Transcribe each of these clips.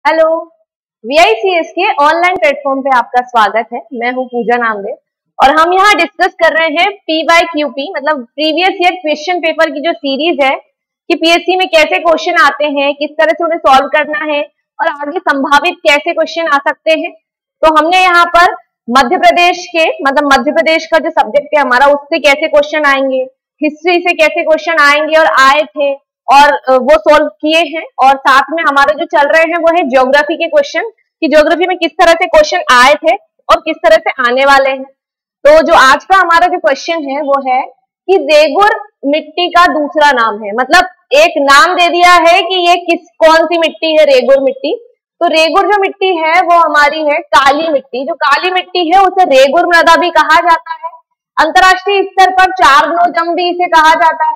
Hello, VICS के online platform पे आपका स्वागत है। मैं हूं पूजा नामदेव और हम यहाँ डिस्कस कर रहे हैं PYQP मतलब प्रीवियस ईयर क्वेश्चन पेपर की जो सीरीज है कि PSC में कैसे क्वेश्चन आते हैं, किस तरह से उन्हें सॉल्व करना है और आगे संभावित कैसे क्वेश्चन आ सकते हैं। तो हमने यहाँ पर मध्य प्रदेश के मतलब मध्य प्रदेश का जो सब्जेक्ट है हमारा, उससे कैसे क्वेश्चन आएंगे, हिस्ट्री से कैसे क्वेश्चन आएंगे और आए थे और वो सॉल्व किए हैं। और साथ में हमारे जो चल रहे हैं वो है ज्योग्राफी के क्वेश्चन कि ज्योग्राफी में किस तरह से क्वेश्चन आए थे और किस तरह से आने वाले हैं। तो जो आज का हमारा जो क्वेश्चन है वो है कि रेगुर मिट्टी का दूसरा नाम है, मतलब एक नाम दे दिया है कि ये कौन सी मिट्टी है, रेगुर मिट्टी। तो रेगुर जो मिट्टी है वो हमारी है काली मिट्टी। जो काली मिट्टी है उसे रेगुर मृदा भी कहा जाता है। अंतरराष्ट्रीय स्तर पर चारनोजम भी इसे कहा जाता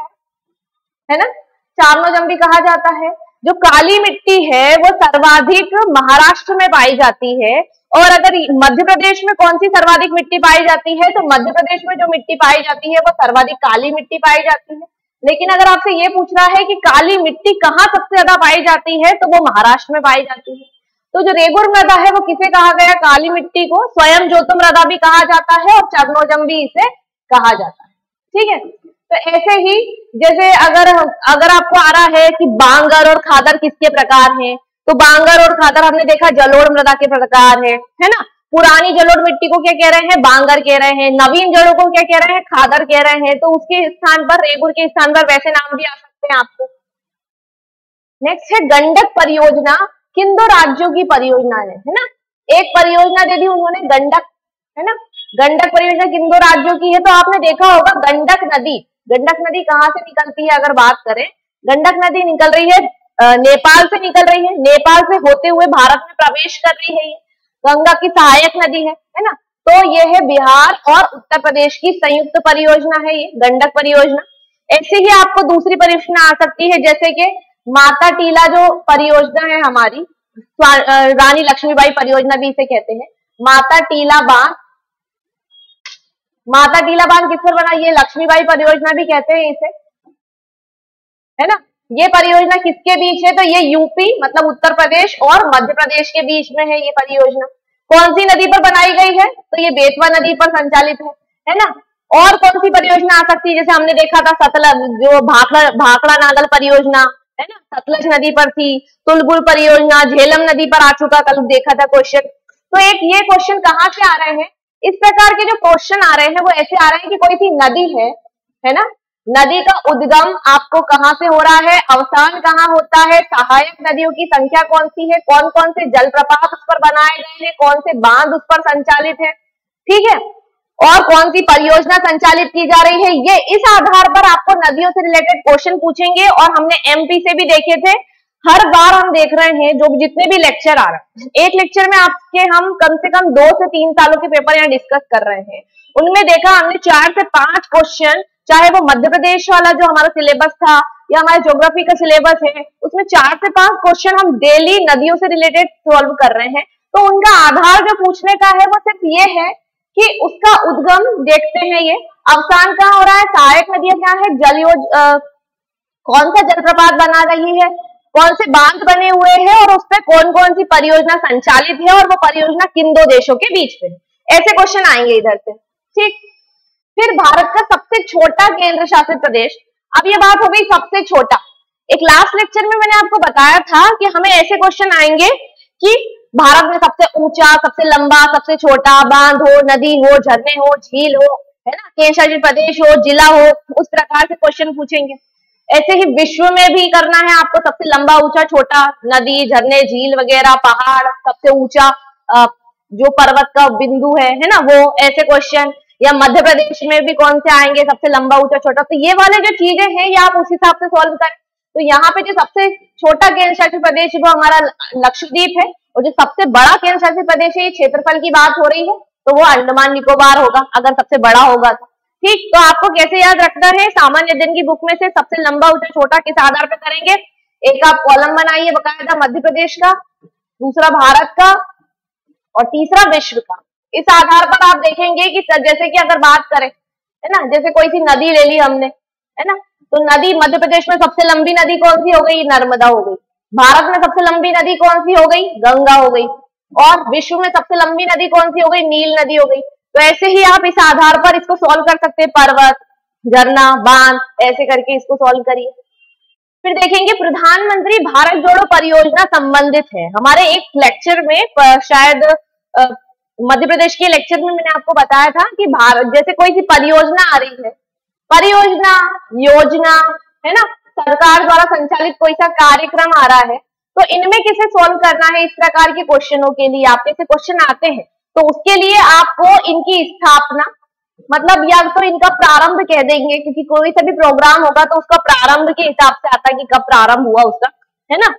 है ना, चारनोजम भी कहा जाता है। जो काली मिट्टी है वो सर्वाधिक महाराष्ट्र में पाई जाती है। और अगर मध्य प्रदेश में कौन सी सर्वाधिक मिट्टी पाई जाती है, तो मध्य प्रदेश में जो मिट्टी पाई जाती है वो सर्वाधिक काली मिट्टी पाई जाती है। लेकिन अगर आपसे ये पूछना है कि काली मिट्टी कहाँ सबसे ज्यादा पाई जाती है, तो वो महाराष्ट्र में पाई जाती है। तो जो रेगुर मृदा है वो किसे कहा गया, काली मिट्टी को स्वयं ज्योत मृदा भी कहा जाता है और चरनोजम भी इसे कहा जाता है। ठीक है, तो ऐसे ही जैसे अगर आपको आ रहा है कि बांगर और खादर किसके प्रकार हैं, तो बांगर और खादर हमने देखा जलोढ़ मृदा के प्रकार है ना। पुरानी जलोढ़ मिट्टी को क्या कह रहे हैं, बांगर कह रहे हैं। नवीन जलोढ़ को क्या कह रहे हैं, खादर कह रहे हैं। तो उसके स्थान पर, रेगुर के स्थान पर वैसे नाम भी आ सकते हैं आपको। नेक्स्ट है गंडक परियोजना किन दो राज्यों की परियोजना है ना। एक परियोजना दे दी उन्होंने गंडक, है ना। गंडक परियोजना किन दो राज्यों की है, तो आपने देखा होगा गंडक नदी कहाँ से निकलती है। अगर बात करें, गंडक नदी निकल रही है नेपाल से निकल रही है, नेपाल से होते हुए भारत में प्रवेश कर रही है। ये गंगा की सहायक नदी है ना। तो ये है बिहार और उत्तर प्रदेश की संयुक्त परियोजना है ये गंडक परियोजना। ऐसे ही आपको दूसरी परियोजना आ सकती है, जैसे कि माता टीला जो परियोजना है हमारी, रानी लक्ष्मीबाई परियोजना भी इसे कहते हैं। माता टीला बांध किस पर बना, ये लक्ष्मीबाई परियोजना भी कहते हैं इसे, है ना। ये परियोजना किसके बीच है, तो ये यूपी मतलब उत्तर प्रदेश और मध्य प्रदेश के बीच में है ये परियोजना। कौन सी नदी पर बनाई गई है, तो ये बेतवा नदी पर संचालित है ना। और कौन सी परियोजना आ सकती है, जैसे हमने देखा था सतलज, जो भाखड़ा नागल परियोजना है ना, सतलज नदी पर थी। तुलगुल परियोजना झेलम नदी पर आ चुका, कल देखा था क्वेश्चन। तो एक ये क्वेश्चन कहाँ से आ रहे हैं, इस प्रकार के जो क्वेश्चन आ रहे हैं वो ऐसे आ रहे हैं कि कोई सी नदी है ना, नदी का उद्गम आपको कहाँ से हो रहा है, अवसान कहाँ होता है, सहायक नदियों की संख्या कौन सी है, कौन कौन से जलप्रपात उस पर बनाए गए हैं, कौन से बांध उस पर संचालित है, ठीक है, और कौन सी परियोजना संचालित की जा रही है। ये इस आधार पर आपको नदियों से रिलेटेड क्वेश्चन पूछेंगे। और हमने MP से भी देखे थे। हर बार हम देख रहे हैं जो जितने भी लेक्चर आ रहे हैं, एक लेक्चर में आपके हम कम से कम 2 से 3 सालों के पेपर यहाँ डिस्कस कर रहे हैं। उनमें देखा हमने 4 से 5 क्वेश्चन, चाहे वो मध्य प्रदेश वाला जो हमारा सिलेबस था या हमारा ज्योग्राफी का सिलेबस है, उसमें 4 से 5 क्वेश्चन हम डेली नदियों से रिलेटेड सॉल्व कर रहे हैं। तो उनका आधार जो पूछने का है वो सिर्फ ये है कि उसका उद्गम देखते हैं, ये अवसान कहाँ हो रहा है, सहायक नदियां क्या है, कौन सा जलप्रपात बना रही है, कौन से बांध बने हुए हैं और उस पर कौन कौन सी परियोजना संचालित है और वो परियोजना किन दो देशों के बीच में। ऐसे क्वेश्चन आएंगे इधर से, ठीक। फिर भारत का सबसे छोटा केंद्र शासित प्रदेश। अब ये बात हो गई सबसे छोटा। एक लास्ट लेक्चर में मैंने आपको बताया था कि हमें ऐसे क्वेश्चन आएंगे कि भारत में सबसे ऊंचा, सबसे लंबा, सबसे छोटा, बांध हो, नदी हो, झरने हो, झील हो, है ना, केंद्र शासित प्रदेश हो, जिला हो, उस प्रकार से क्वेश्चन पूछेंगे। ऐसे ही विश्व में भी करना है आपको, सबसे लंबा, ऊंचा, छोटा, नदी, झरने, झील वगैरह, पहाड़, सबसे ऊंचा जो पर्वत का बिंदु है ना, वो ऐसे क्वेश्चन। या मध्य प्रदेश में भी कौन से आएंगे, सबसे लंबा, ऊंचा, छोटा। तो ये वाले जो चीजें हैं ये आप उस हिसाब से सॉल्व करें। तो यहाँ पे जो सबसे छोटा केंद्र शासित प्रदेश वो हमारा लक्षद्वीप है, और जो सबसे बड़ा केंद्र शासित प्रदेश है, क्षेत्रफल की बात हो रही है, तो वो अंडमान निकोबार होगा अगर सबसे बड़ा होगा तो, ठीक। तो आपको कैसे याद रखना है, सामान्य अध्ययन की बुक में से सबसे लंबा, ऊंचा, छोटा किस आधार पर करेंगे। एक आप कॉलम बनाइए बकायदा मध्य प्रदेश का, दूसरा भारत का और तीसरा विश्व का। इस आधार पर आप देखेंगे कि जैसे कि अगर बात करें, है ना, जैसे कोई सी नदी ले ली हमने, है ना, तो नदी मध्य प्रदेश में सबसे लंबी नदी कौन सी हो गई, नर्मदा हो गई, भारत में सबसे लंबी नदी कौन सी हो गई? गंगा हो गई। और विश्व में सबसे लंबी नदी कौन सी हो गई? नील नदी हो गई। तो ऐसे ही आप इस आधार पर इसको सॉल्व कर सकते हैं, पर्वत, झरना, बांध, ऐसे करके इसको सॉल्व करिए। फिर देखेंगे प्रधानमंत्री भारत जोड़ो परियोजना संबंधित है। हमारे एक लेक्चर में शायद मध्य प्रदेश के लेक्चर में मैंने आपको बताया था कि भारत जैसे कोई सी परियोजना आ रही है, परियोजना, योजना, है ना, सरकार द्वारा संचालित कोई सा कार्यक्रम आ रहा है, तो इनमें किसे सॉल्व करना है इस प्रकार के क्वेश्चनों के लिए, आपके से क्वेश्चन आते हैं, तो उसके लिए आपको इनकी स्थापना, मतलब या तो इनका प्रारंभ कह देंगे, क्योंकि कोई सा भी प्रोग्राम होगा तो उसका प्रारंभ के हिसाब से आता है कि कब प्रारंभ हुआ उसका, है ना,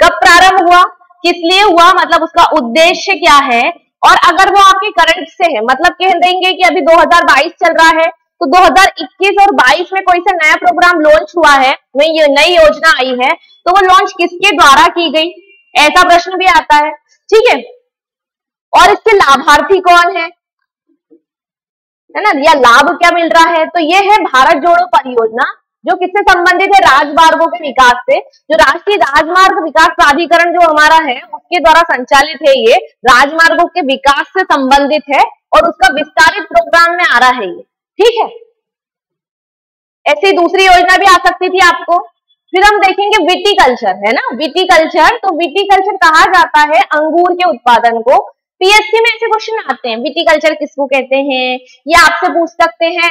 कब प्रारंभ हुआ, किस लिए हुआ, मतलब उसका उद्देश्य क्या है, और अगर वो आपके करंट से है, मतलब कह देंगे कि अभी 2022 चल रहा है, तो 2021 और 22 में कोई सा नया प्रोग्राम लॉन्च हुआ है, नई योजना आई है, तो वो लॉन्च किसके द्वारा की गई, ऐसा प्रश्न भी आता है। ठीक है, और इसके लाभार्थी कौन है ना, या लाभ क्या मिल रहा है, तो ये है भारत जोड़ो परियोजना, जो किससे संबंधित है, राजमार्गों के विकास से। जो राष्ट्रीय राजमार्ग विकास प्राधिकरण जो हमारा है उसके द्वारा संचालित है, ये राजमार्गों के विकास से संबंधित है और उसका विस्तारित प्रोग्राम में आ रहा है ये। ठीक है, ऐसी दूसरी योजना भी आ सकती थी आपको। फिर हम देखेंगे विटीकल्चर, है ना, विटीकल्चर, तो विटीकल्चर कहा जाता है अंगूर के उत्पादन को। पीएससी में ऐसे क्वेश्चन आते हैं, विटीकल्चर किसको कहते हैं, या आपसे पूछ सकते हैं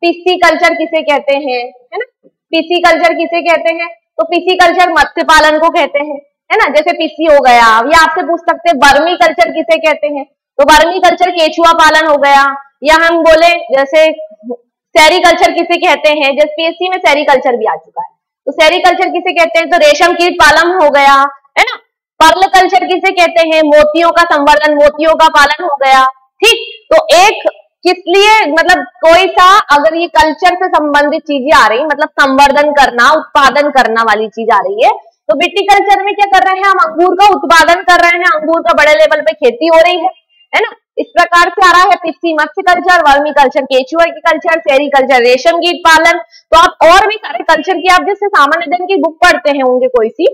पिस्सीकल्चर किसे कहते हैं, है ना, पिस्सीकल्चर किसे कहते हैं, तो पिस्सीकल्चर मत्स्य पालन को कहते हैं, है ना, जैसे पिस्सी हो गया। या आपसे पूछ सकते हैं वर्मी कल्चर किसे कहते हैं, तो वर्मी कल्चर केचुआ पालन हो गया। या हम बोले जैसे सेरीकल्चर किसे कहते हैं, जैसे पीएससी में सेरीकल्चर भी आ चुका है, तो सेरीकल्चर किसे कहते हैं, तो रेशम कीट पालन हो गया, है ना। पर्ल कल्चर किसे कहते हैं, मोतियों का संवर्धन, मोतियों का पालन हो गया। ठीक, तो एक किस लिए, मतलब कोई सा अगर ये कल्चर से संबंधित चीजें आ रही, मतलब संवर्धन करना, उत्पादन करना वाली चीज आ रही है, तो विटीकल्चर में क्या कर रहे हैं हम, अंगूर का उत्पादन कर रहे हैं, अंगूर का बड़े लेवल पे खेती हो रही है ना। इस प्रकार से आ रहा है पिस्सी मत्स्य कल्चर, वर्मी कल्चर केचुआ की कल्चर, सेरीकल्चर रेशम कीट पालन। तो आप और भी सारे कल्चर की, आप जैसे सामान्य अध्ययन की बुक पढ़ते हैं होंगे कोई सी,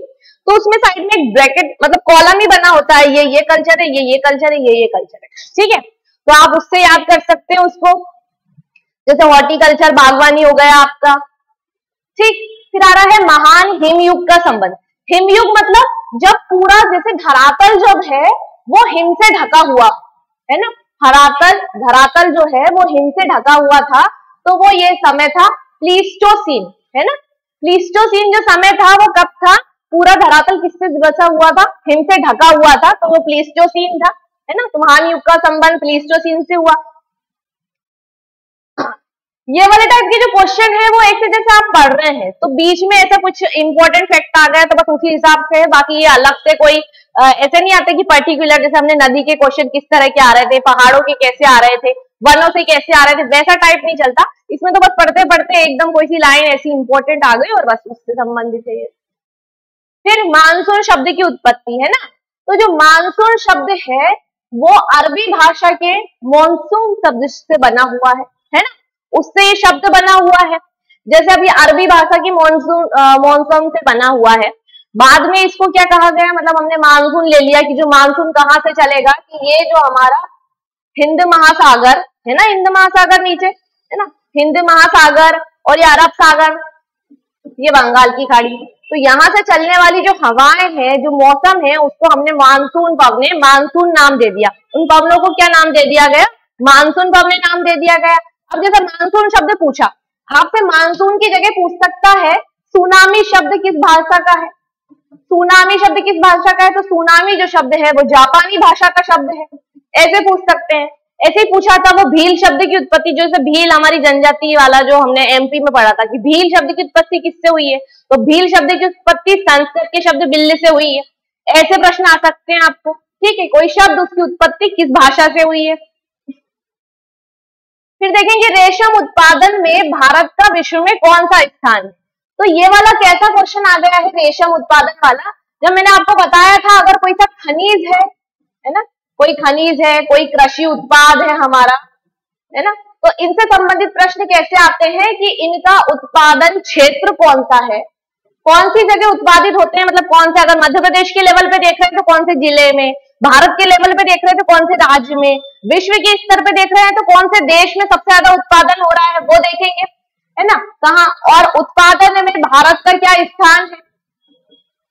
तो उसमें साइड में एक ब्रैकेट मतलब कॉलम ही बना होता है, ये कल्चर है, ये कल्चर है, ये कल्चर है। ठीक है, तो आप उससे याद कर सकते हैं उसको, जैसे हॉर्टिकल्चर बागवानी हो गया आपका। ठीक, फिर आ रहा है महान हिमयुग का संबंध। हिमयुग मतलब जब पूरा जैसे धरातल जब है वो हिम से ढका हुआ है ना, धरातल जो है वो हिम से ढका हुआ था, तो वो ये समय था प्लीस्टोसीन, है ना। प्लीस्टोसीन जो समय था वो कब था, पूरा धरातल किससे बचा हुआ था, हिम से ढका हुआ था, तो वो प्लीस्टोसीन था, है ना। तो महान युग का संबंध प्लीस्टोसीन से हुआ। ये वाले टाइप के जो क्वेश्चन है वो एक से जैसे आप पढ़ रहे हैं, तो बीच में ऐसा कुछ इंपॉर्टेंट फैक्ट आ गया तो बस उसी हिसाब से, बाकी ये अलग से कोई ऐसे नहीं आते कि पर्टिकुलर, जैसे हमने नदी के क्वेश्चन किस तरह के आ रहे थे, पहाड़ों के कैसे आ रहे थे, वनों से कैसे आ रहे थे, वैसा टाइप नहीं चलता इसमें। तो बस पढ़ते पढ़ते एकदम कोई सी लाइन ऐसी इंपॉर्टेंट आ गई और बस उससे संबंधित है। फिर मानसून शब्द की उत्पत्ति, है ना, तो जो मानसून शब्द है वो अरबी भाषा के मॉनसून शब्द से बना हुआ है ना, उससे ये शब्द बना हुआ है। जैसे अभी अरबी भाषा की मॉनसून से बना हुआ है, बाद में इसको क्या कहा गया, मतलब हमने मानसून ले लिया कि जो मानसून कहाँ से चलेगा, कि ये जो हमारा हिंद महासागर है ना, हिंद महासागर नीचे है ना, हिंद महासागर और ये अरब सागर, ये बंगाल की खाड़ी, तो यहाँ से चलने वाली जो हवाएं हैं, जो मौसम है, उसको हमने मानसून नाम दे दिया। उन पवनों को क्या नाम दे दिया गया, मानसून पवने नाम दे दिया गया। अब जैसे मानसून शब्द पूछा, आपसे मानसून की जगह पूछ सकता है सुनामी शब्द किस भाषा का है, सुनामी शब्द किस भाषा का है, तो सुनामी जो शब्द है वो जापानी भाषा का शब्द है, ऐसे पूछ सकते हैं। ऐसे ही पूछा था वो भील शब्द की उत्पत्ति, जैसे भील हमारी जनजाति वाला जो हमने एमपी में पढ़ा था कि भील शब्द की उत्पत्ति किससे हुई है, तो भील शब्द की उत्पत्ति संस्कृत के शब्द बिल्ली से हुई है। ऐसे प्रश्न आ सकते हैं आपको। ठीक है, कोई शब्द उसकी उत्पत्ति किस भाषा से हुई है। फिर देखेंगे रेशम उत्पादन में भारत का विश्व में कौन सा स्थान है, तो ये वाला कैसा क्वेश्चन आ गया है रेशम उत्पादन वाला, जब मैंने आपको बताया था अगर कोई सा खनिज है ना, कोई खनिज है, कोई कृषि उत्पाद है हमारा, है ना, तो इनसे संबंधित प्रश्न कैसे आते हैं कि इनका उत्पादन क्षेत्र कौन सा है, कौन सी जगह उत्पादित होते हैं, मतलब कौन से, अगर मध्य प्रदेश के लेवल पे देख रहे हैं तो कौन से जिले में, भारत के लेवल पे देख रहे हैं तो कौन से राज्य में, विश्व के स्तर पे देख रहे हैं तो कौन से देश में सबसे ज्यादा उत्पादन हो रहा है वो देखेंगे, है ना, कहाँ, और उत्पादन में भारत का क्या स्थान है,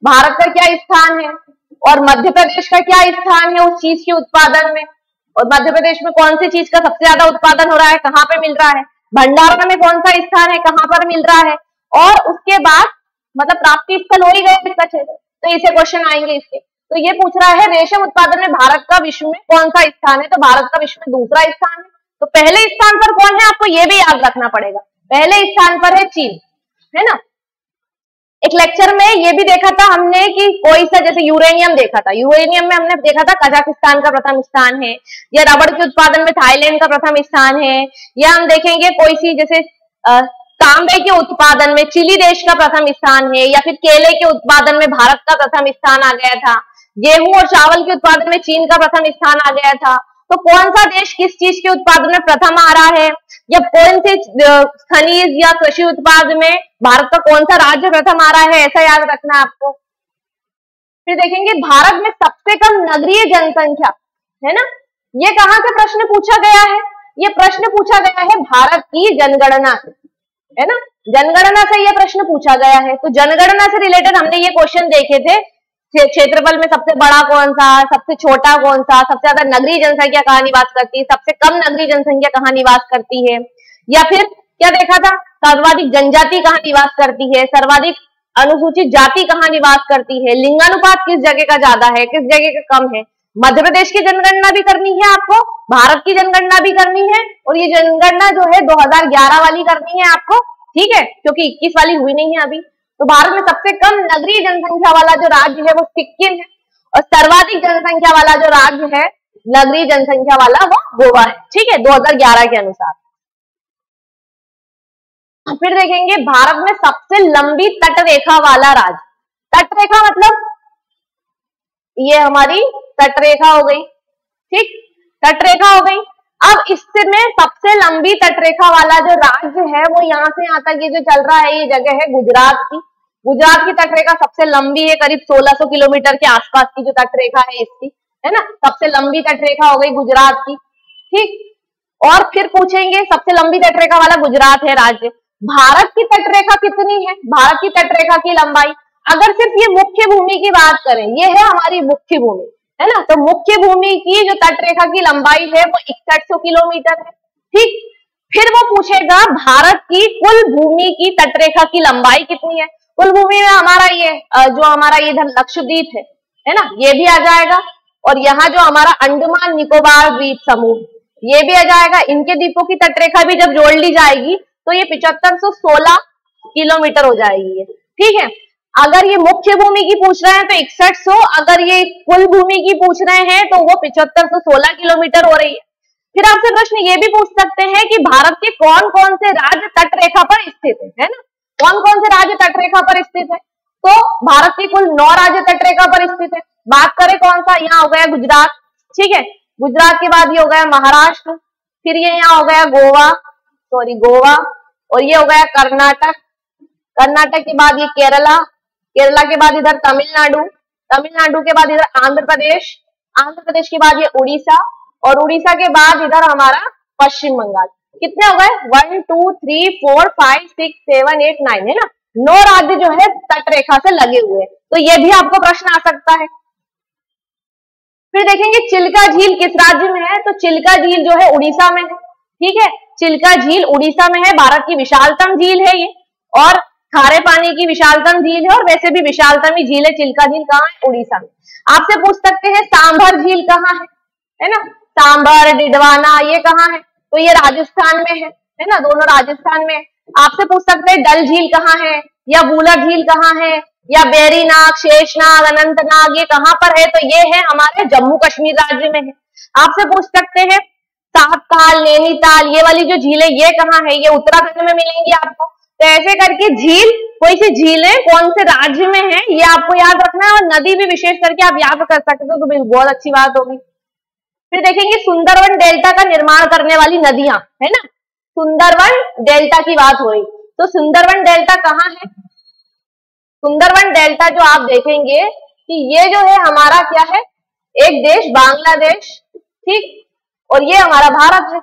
भारत का क्या स्थान है, और मध्य प्रदेश का क्या स्थान है उस चीज के उत्पादन में, और मध्य प्रदेश में कौन सी चीज का सबसे ज्यादा उत्पादन हो रहा है, कहाँ पे मिल रहा है, भंडारण में कौन सा स्थान है, कहाँ पर मिल रहा है, और उसके बाद मतलब प्राप्ति स्थल हो ही गए इसका क्षेत्र, तो इसे क्वेश्चन आएंगे इसके। तो ये पूछ रहा है रेशम उत्पादन में भारत का विश्व में कौन सा स्थान है, तो भारत का विश्व में दूसरा स्थान है। तो पहले स्थान पर कौन है, आपको ये भी याद रखना पड़ेगा, पहले स्थान पर है चीन, है ना। एक लेक्चर में ये भी देखा था हमने कि कोई सा, जैसे यूरेनियम देखा था, यूरेनियम में हमने देखा था कजाकिस्तान का प्रथम स्थान है, या रबड़ के उत्पादन में थाईलैंड का प्रथम स्थान है, या हम देखेंगे कोई सी जैसे तांबे के उत्पादन में चिली देश का प्रथम स्थान है, या फिर केले के उत्पादन में भारत का प्रथम स्थान आ गया था, गेहूं और चावल के उत्पादन में चीन का प्रथम स्थान आ गया था। तो कौन सा देश किस चीज के उत्पादन में प्रथम आ रहा है, या कौन से खनिज या कृषि उत्पाद में भारत का कौन सा राज्य प्रथम आ रहा है, ऐसा याद रखना आपको। फिर देखेंगे भारत में सबसे कम नगरीय जनसंख्या, है ना, ये कहां से प्रश्न पूछा गया है, ये प्रश्न पूछा गया है भारत की जनगणना से, है ना, जनगणना से ये प्रश्न पूछा गया है। तो जनगणना से रिलेटेड हमने ये क्वेश्चन देखे थे, क्षेत्रफल में सबसे बड़ा कौन सा, सबसे छोटा कौन सा, सबसे ज्यादा नगरीय जनसंख्या कहाँ निवास करती है, सबसे कम नगरीय जनसंख्या कहाँ निवास करती है, या फिर क्या देखा था, सर्वाधिक जनजाति कहाँ निवास करती है, सर्वाधिक अनुसूचित जाति कहाँ निवास करती है, लिंगानुपात किस जगह का ज्यादा है, किस जगह का कम है। मध्य प्रदेश की जनगणना भी करनी है आपको, भारत की जनगणना भी करनी है, और ये जनगणना जो है 2011 वाली करनी है आपको, ठीक है, क्योंकि 21 वाली हुई नहीं है अभी। तो भारत में सबसे कम नगरीय जनसंख्या वाला जो राज्य है वो सिक्किम है, और सर्वाधिक जनसंख्या वाला जो राज्य है नगरीय जनसंख्या वाला वो गोवा है, ठीक है, 2011 के अनुसार। फिर देखेंगे भारत में सबसे लंबी तटरेखा वाला राज्य, तटरेखा मतलब ये हमारी तटरेखा हो गई, ठीक, तटरेखा हो गई। अब इसमें सबसे लंबी तटरेखा वाला जो राज्य है वो यहाँ से यहाँ तक ये जो चल रहा है ये जगह है गुजरात की। गुजरात की तटरेखा सबसे लंबी है, करीब 1600 किलोमीटर के आसपास की जो तटरेखा है इसकी, है ना, सबसे लंबी तटरेखा हो गई गुजरात की, ठीक। और फिर पूछेंगे सबसे लंबी तटरेखा वाला गुजरात है राज्य, भारत की तटरेखा कितनी है, भारत की तटरेखा की लंबाई, अगर सिर्फ ये मुख्य भूमि की बात करें, ये है हमारी मुख्य भूमि, है ना, तो मुख्य भूमि की जो तटरेखा की लंबाई है वो 6100 किलोमीटर है, ठीक। फिर वो पूछेगा भारत की कुल भूमि की तटरेखा की लंबाई कितनी है, कुल भूमि में हमारा ये जो हमारा इधर लक्षद्वीप है ना, ये भी आ जाएगा, और यहाँ जो हमारा अंडमान निकोबार द्वीप समूह ये भी आ जाएगा। इनके द्वीपों की तटरेखा भी जब जोड़ ली जाएगी तो ये 7516 किलोमीटर हो जाएगी, ठीक है। अगर ये मुख्य भूमि की पूछ रहे हैं तो 6100, अगर ये कुल भूमि की पूछ रहे हैं तो वो 7516 किलोमीटर हो रही है। फिर आपसे प्रश्न ये भी पूछ सकते हैं कि भारत के कौन कौन से राज्य तटरेखा पर स्थित है ना, कौन कौन से राज्य तटरेखा पर स्थित है, तो भारत की कुल 9 राज्य तटरेखा पर स्थित है। बात करें कौन सा, यहाँ हो गया गुजरात, ठीक है, गुजरात के बाद ये हो गया महाराष्ट्र, फिर ये यहाँ हो गया गोवा, और ये हो गया कर्नाटक, कर्नाटक के बाद ये केरला, केरला के बाद इधर तमिलनाडु, तमिलनाडु के बाद इधर आंध्र प्रदेश, आंध्र प्रदेश के बाद ये उड़ीसा, और उड़ीसा के बाद इधर हमारा पश्चिम बंगाल। कितने हो गए, 1 2 3 4 5 6 7 8 9, है ना, 9 राज्य जो है तटरेखा से लगे हुए हैं। तो ये भी आपको प्रश्न आ सकता है। फिर देखेंगे चिल्का झील किस राज्य में है, तो चिल्का झील जो है उड़ीसा में है, ठीक है, चिल्का झील उड़ीसा में है, भारत की विशालतम झील है ये, और खारे पानी की विशालतम झील है, और वैसे भी विशालतम ही झील है चिल्का झील, कहाँ है, उड़ीसा में। आपसे पूछ सकते हैं सांभर झील कहाँ है ना, सांभर डिडवाना ये कहाँ है, तो ये राजस्थान में है ना, दोनों राजस्थान में। आपसे पूछ सकते हैं डल झील कहाँ है, या वूलर झील कहाँ है, या बेरीनाग, शेषनाग, अनंतनाग ये कहाँ पर है, तो ये है हमारे जम्मू कश्मीर राज्य में है। आपसे पूछ सकते हैं सातताल, नैनीताल ये वाली जो झील है ये कहाँ है, ये उत्तराखंड में मिलेंगी आपको। तो ऐसे करके झील, कोई सी झीलें कौन से राज्य में है ये आपको याद रखना है, और नदी भी विशेष करके आप याद कर सकते हो, तो बहुत अच्छी बात होगी। फिर देखेंगे सुंदरवन डेल्टा का निर्माण करने वाली नदियां, है ना, सुंदरवन डेल्टा की बात हो रही, तो सुंदरवन डेल्टा कहाँ है, सुंदरबन डेल्टा जो आप देखेंगे कि ये जो है हमारा क्या है, एक देश बांग्लादेश, ठीक, और ये हमारा भारत है।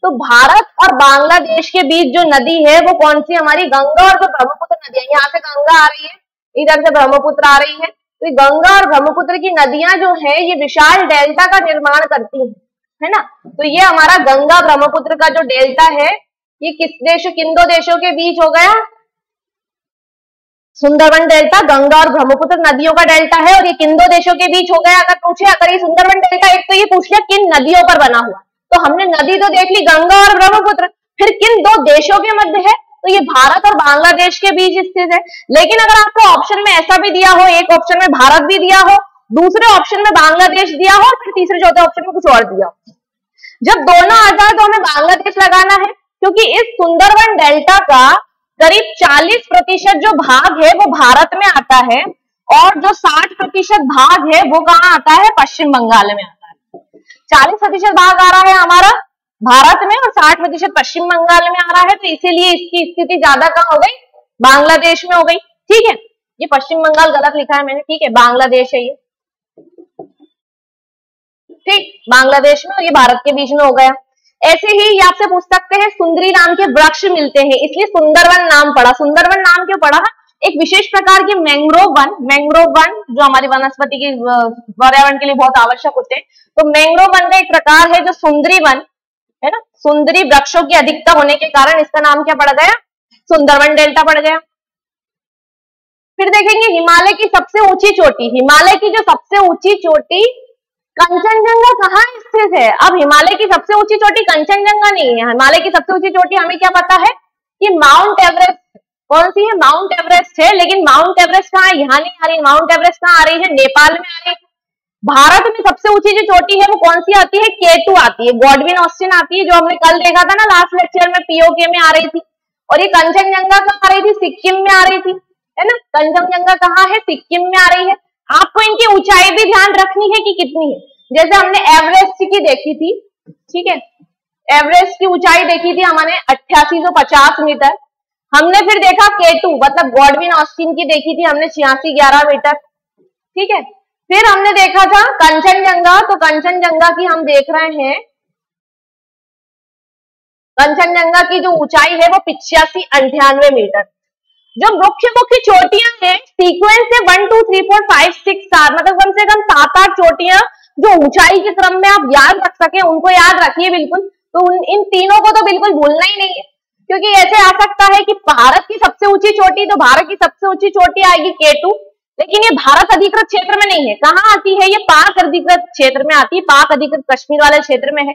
तो भारत और बांग्लादेश के बीच जो नदी है वो कौन सी, हमारी गंगा और जो ब्रह्मपुत्र नदी है, यहाँ से गंगा आ रही है, इधर से ब्रह्मपुत्र आ रही है। तो गंगा और ब्रह्मपुत्र की नदियां जो है ये विशाल डेल्टा का निर्माण करती है ना। तो ये हमारा गंगा ब्रह्मपुत्र का जो डेल्टा है ये किन दो देशों के बीच हो गया, सुंदरबन डेल्टा गंगा और ब्रह्मपुत्र नदियों का डेल्टा है, और ये किन दो देशों के बीच हो गया। अगर पूछे, अगर ये सुंदरबन डेल्टा, एक तो ये पूछ लिया किन नदियों पर बना हुआ, तो हमने नदी तो देख ली गंगा और ब्रह्मपुत्र, फिर किन दो देशों के मध्य है, तो ये भारत और बांग्लादेश के बीच स्थित है। लेकिन अगर आपको ऑप्शन में ऐसा भी दिया हो, एक ऑप्शन में भारत भी दिया हो, दूसरे ऑप्शन में बांग्लादेश दिया हो, फिर तीसरे चौथे ऑप्शन में कुछ और दिया हो, जब दोनों आ जाए तो हमें बांग्लादेश लगाना है, क्योंकि इस सुंदरबन डेल्टा का करीब 40% जो भाग है वो भारत में आता है, और जो 60% भाग है वो कहाँ आता है, पश्चिम बंगाल में आता है। 40% भाग आ रहा है हमारा भारत में और 60% पश्चिम बंगाल में आ रहा है, तो इसीलिए इसकी स्थिति ज्यादा कहाँ हो गई, बांग्लादेश में हो गई। ठीक है, ये पश्चिम बंगाल गलत लिखा है मैंने, ठीक है, बांग्लादेश है ये, ठीक, बांग्लादेश में और ये भारत के बीच में हो गया। ऐसे ही ये आपसे पूछ सकते हैं सुंदरी नाम के वृक्ष मिलते हैं, इसलिए सुंदरवन नाम पड़ा। सुंदरवन नाम क्यों पड़ा, एक विशेष प्रकार के मैंग्रोव वन जो हमारी वनस्पति की पर्यावरण के लिए बहुत आवश्यक होते हैं, तो मैंग्रोव वन का एक प्रकार है जो सुंदरी वन है ना, सुंदरी वृक्षों की अधिकता होने के कारण इसका नाम क्या पड़ गया, सुंदरवन डेल्टा पड़ गया। फिर देखेंगे हिमालय की सबसे ऊंची चोटी, हिमालय की जो सबसे ऊंची चोटी कंचनजंगा कहाँ स्थित है। अब हिमालय की सबसे ऊंची चोटी कंचनजंगा नहीं है, हिमालय की सबसे ऊंची चोटी हमें क्या पता है कि माउंट एवरेस्ट, कौन सी है, माउंट एवरेस्ट है। लेकिन माउंट एवरेस्ट कहाँ है, यहाँ नहीं आ रही, माउंट एवरेस्ट कहाँ आ रही है, नेपाल में आ रही है। भारत में सबसे ऊंची जो चोटी है वो कौन सी आती है, K2 आती है, गॉडविन ऑस्टिन आती है, जो हमने कल देखा था ना लास्ट लेक्चर में, POK में आ रही थी। और ये कंचनजंगा कहाँ आ रही थी, सिक्किम में आ रही थी, है ना, कंचनजंगा कहाँ है, सिक्किम में आ रही है। आपको इनकी ऊंचाई भी ध्यान रखनी है कि कितनी है, जैसे हमने एवरेस्ट की देखी थी, ठीक है, एवरेस्ट की ऊंचाई देखी थी हमने 8850 मीटर। हमने फिर देखा K2 मतलब गॉडविन ऑस्टिन की देखी थी हमने 8611 मीटर, ठीक है। फिर हमने देखा था कंचनजंगा, तो कंचनजंगा की हम देख रहे हैं, कंचनजंगा की जो ऊंचाई है वो 8598 मीटर। जो मुख्य मुख्य चोटियां हैं सीक्वेंस से 1 2 3 4 5 6 7 मतलब कम से कम 7-8 चोटियां जो ऊंचाई के क्रम में आप याद रख सके उनको याद रखिए बिल्कुल। तो इन तीनों को तो बिल्कुल भूलना ही नहीं है, क्योंकि ऐसे आ सकता है कि भारत की सबसे ऊंची चोटी, तो भारत की सबसे ऊंची चोटी आएगी K2, लेकिन ये भारत अधिकृत क्षेत्र में नहीं है। कहाँ आती है, ये पाक अधिकृत क्षेत्र में आती है, पाक अधिकृत कश्मीर वाले क्षेत्र में है।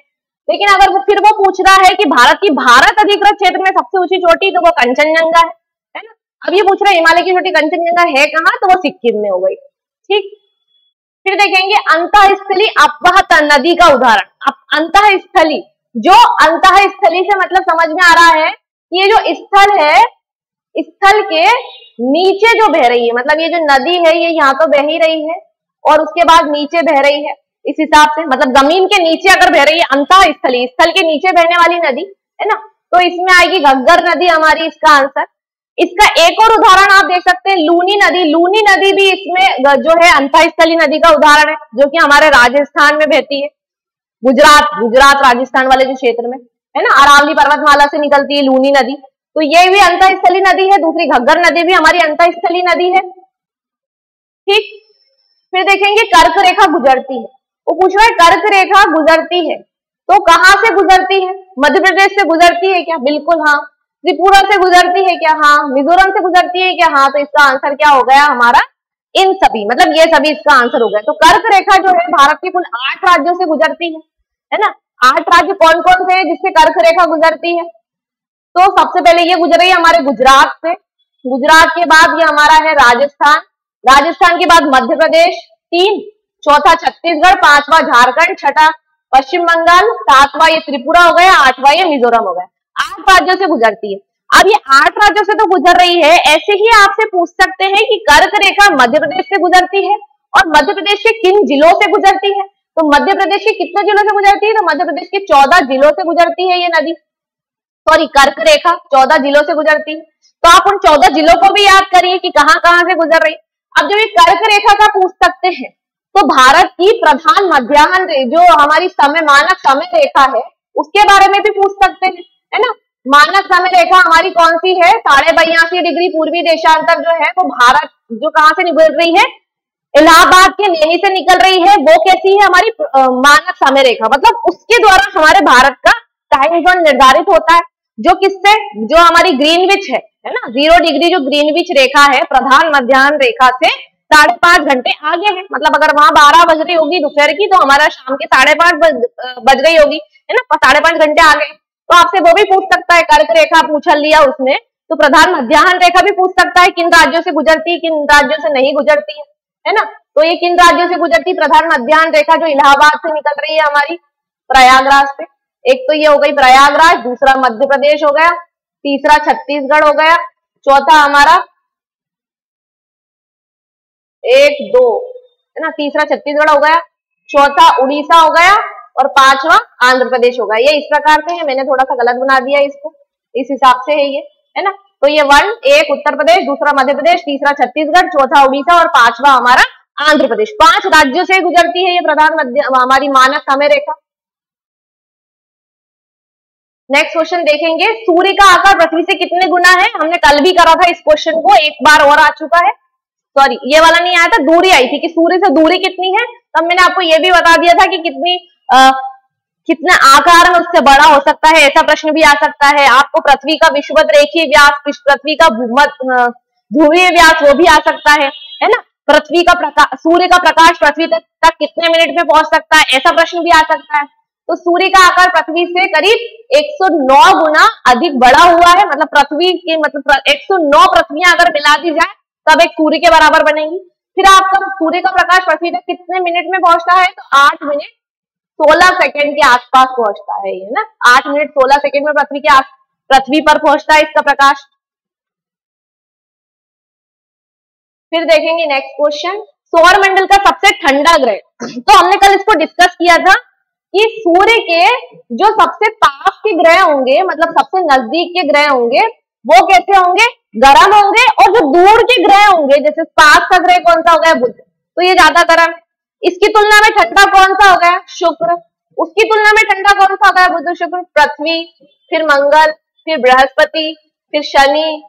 लेकिन अगर वो फिर वो पूछ रहा है कि भारत की भारत अधिकृत क्षेत्र में सबसे ऊंची चोटी, तो वो कंचनजंगा है ना। अब ये पूछ रहा है हिमालय की चोटी कंचनजंगा है कहाँ, तो वो सिक्किम में हो गई, ठीक। फिर देखेंगे अंतःस्थली अपवाह नदी का उदाहरण। अंतःस्थली, जो अंतःस्थली से मतलब समझ में आ रहा है ये जो स्थल है, स्थल के नीचे जो बह रही है, मतलब ये जो नदी है ये यहाँ तो बह ही रही है और उसके बाद नीचे बह रही है, इस हिसाब से मतलब जमीन के नीचे अगर बह रही है अंतःस्थली, स्थल के नीचे बहने वाली नदी है ना, तो इसमें आएगी घग्गर नदी हमारी इसका आंसर। इसका एक और उदाहरण आप देख सकते हैं लूनी नदी। लूनी नदी भी इसमें जो है अंतःस्थली नदी का उदाहरण है, जो कि हमारे राजस्थान में बहती है, गुजरात राजस्थान वाले जो क्षेत्र में है ना, अरावली पर्वतमाला से निकलती है लूनी नदी, तो ये भी अंतःस्थली नदी है। दूसरी घग्गर नदी भी हमारी अंतःस्थली नदी है, ठीक। फिर देखेंगे कर्क रेखा गुजरती है, वो पूछ रहा है कर्क रेखा गुजरती है तो कहां से गुजरती है, मध्य प्रदेश से गुजरती है क्या, बिल्कुल हाँ। त्रिपुरा से गुजरती है क्या, हाँ। मिजोरम से गुजरती है क्या, हाँ। तो इसका आंसर क्या हो गया हमारा, इन सभी, मतलब ये सभी इसका आंसर हो गया। तो कर्क रेखा जो है भारत के कुल 8 राज्यों से गुजरती है ना। 8 राज्य कौन कौन से हैं जिससे कर्क रेखा गुजरती है, तो सबसे पहले ये गुजर रही है हमारे गुजरात से, गुजरात के बाद ये हमारा है राजस्थान, राजस्थान के बाद मध्य प्रदेश 3, चौथा छत्तीसगढ़, 5वां झारखंड, छठा पश्चिम बंगाल, 7वां ये त्रिपुरा हो गया, 8वां ये मिजोरम हो गया। 8 राज्यों से गुजरती है। अब ये 8 राज्यों से तो गुजर रही है, ऐसे ही आपसे पूछ सकते हैं कि कर्क रेखा मध्य प्रदेश से गुजरती है और मध्य प्रदेश के किन जिलों से गुजरती है, तो मध्य प्रदेश के कितने जिलों से गुजरती है, तो मध्य प्रदेश के 14 जिलों से गुजरती है ये नदी, सॉरी कर्क रेखा 14 जिलों से गुजरती है। तो आप उन 14 जिलों को भी याद करिए कि कहां कहां से गुजर रही। अब जब ये कर्क रेखा का पूछ सकते हैं तो भारत की प्रधान मध्याह्न जो हमारी समय मानक समय रेखा है उसके बारे में भी पूछ सकते हैं, है ना। मानक समय रेखा हमारी कौन सी है, 82.5 डिग्री पूर्वी देशांतर जो है वो भारत जो कहां से निकल रही है, इलाहाबाद के लेनी से निकल रही है, वो कैसी है हमारी मानक समय रेखा, मतलब उसके द्वारा हमारे भारत का टाइम जोन निर्धारित होता है, जो किससे, जो हमारी ग्रीनविच है ना, 0 डिग्री जो ग्रीनविच रेखा है प्रधान मध्याह्न रेखा से 5.5 घंटे आगे है। मतलब अगर वहां 12 बज रही होगी दोपहर की तो हमारा शाम के 5:30 बज गई होगी, है ना, 5.5 घंटे आगे। तो आपसे वो भी पूछ सकता है, कर्क रेखा पूछ लिया उसने, तो प्रधान मध्याह्न रेखा भी पूछ सकता है, किन राज्यों से गुजरती है, किन राज्यों से नहीं गुजरती है ना। तो ये किन राज्यों से गुजरती प्रधान मध्याह्न रेखा, जो इलाहाबाद से निकल रही है हमारी प्रयागराज से। एक तो ये हो गई प्रयागराज, दूसरा मध्य प्रदेश हो गया, तीसरा छत्तीसगढ़ हो गया, चौथा हमारा 1 2 है ना, तीसरा छत्तीसगढ़ हो गया, चौथा उड़ीसा हो गया और 5वां आंध्र प्रदेश होगा। ये इस प्रकार से है, मैंने थोड़ा सा गलत बना दिया इसको, इस हिसाब से है ये, है ना। तो ये 1 उत्तर प्रदेश, दूसरा मध्य प्रदेश, तीसरा छत्तीसगढ़, चौथा उड़ीसा और 5वां हमारा आंध्र प्रदेश। 5 राज्यों से गुजरती है ये प्रधान मध्य हमारी मानक समय रेखा। नेक्स्ट क्वेश्चन देखेंगे, सूर्य का आकार पृथ्वी से कितने गुना है। हमने कल भी करा था इस क्वेश्चन को, एक बार और आ चुका है, सॉरी ये वाला नहीं आया था, दूरी आई थी कि सूर्य से दूरी कितनी है, तब मैंने आपको ये भी बता दिया था कि कितने आकार में उससे बड़ा हो सकता है, ऐसा प्रश्न भी आ सकता है। आपको पृथ्वी का विषुवत रेखीय व्यास, पृथ्वी का ध्रुवीय व्यास वो भी आ सकता है ना। पृथ्वी का प्रकाश, सूर्य का प्रकाश पृथ्वी तक कितने मिनट में पहुंच सकता है, ऐसा प्रश्न भी आ सकता है। तो सूर्य का आकार पृथ्वी से करीब 109 गुना अधिक बड़ा हुआ है, मतलब पृथ्वी की, मतलब 109 पृथ्वियां अगर मिला दी जाए तब एक सूर्य के बराबर बनेगी। फिर आपका सूर्य का प्रकाश पृथ्वी तक कितने मिनट में पहुंचता है, तो 8 मिनट 16 सेकंड के आसपास पहुंचता है ये ना, 8 मिनट 16 सेकंड में पृथ्वी पर पहुंचता है इसका प्रकाश। फिर देखेंगे नेक्स्ट क्वेश्चन, सौर मंडल का सबसे ठंडा ग्रह। तो हमने कल इसको डिस्कस किया था कि सूर्य के जो सबसे पास के ग्रह होंगे, मतलब सबसे नजदीक के ग्रह होंगे, वो कैसे होंगे, गर्म होंगे, और जो दूर के ग्रह होंगे, जैसे पास का ग्रह कौन सा हो गया, बुध, तो ये ज्यादा गर्म। इसकी तुलना में ठंडा कौन सा हो गया, शुक्र। उसकी तुलना में ठंडा कौन सा हो गया, बुध शुक्र। पृथ्वी, फिर मंगल, फिर बृहस्पति, फिर शनि,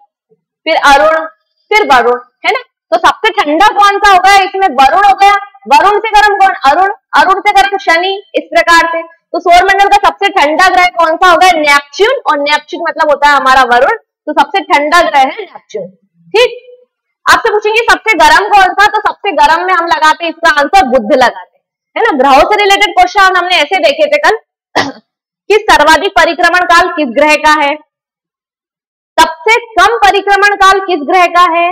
फिर अरुण, फिर वरुण, है ना। तो सबसे ठंडा कौन सा हो गया, इसमें वरुण हो गया। वरुण से गर्म कौन, अरुण। अरुण से गर्म शनि, इस प्रकार से। तो सौर मंडल का सबसे ठंडा ग्रह कौन सा हो गया, नेपच्यून, और नेपच्यून मतलब होता है हमारा वरुण। तो सबसे ठंडा ग्रह है नेपच्यून, ठीक। आपसे पूछेंगे सबसे गर्म कौन सा, तो सबसे गर्म में हम लगाते हैं इसका आंसर बुध लगाते हैं, है ना। ग्रहों से रिलेटेड क्वेश्चन हमने ऐसे देखे थे कल कि सर्वाधिक परिक्रमण काल किस ग्रह का है, सबसे कम परिक्रमण काल किस ग्रह का है,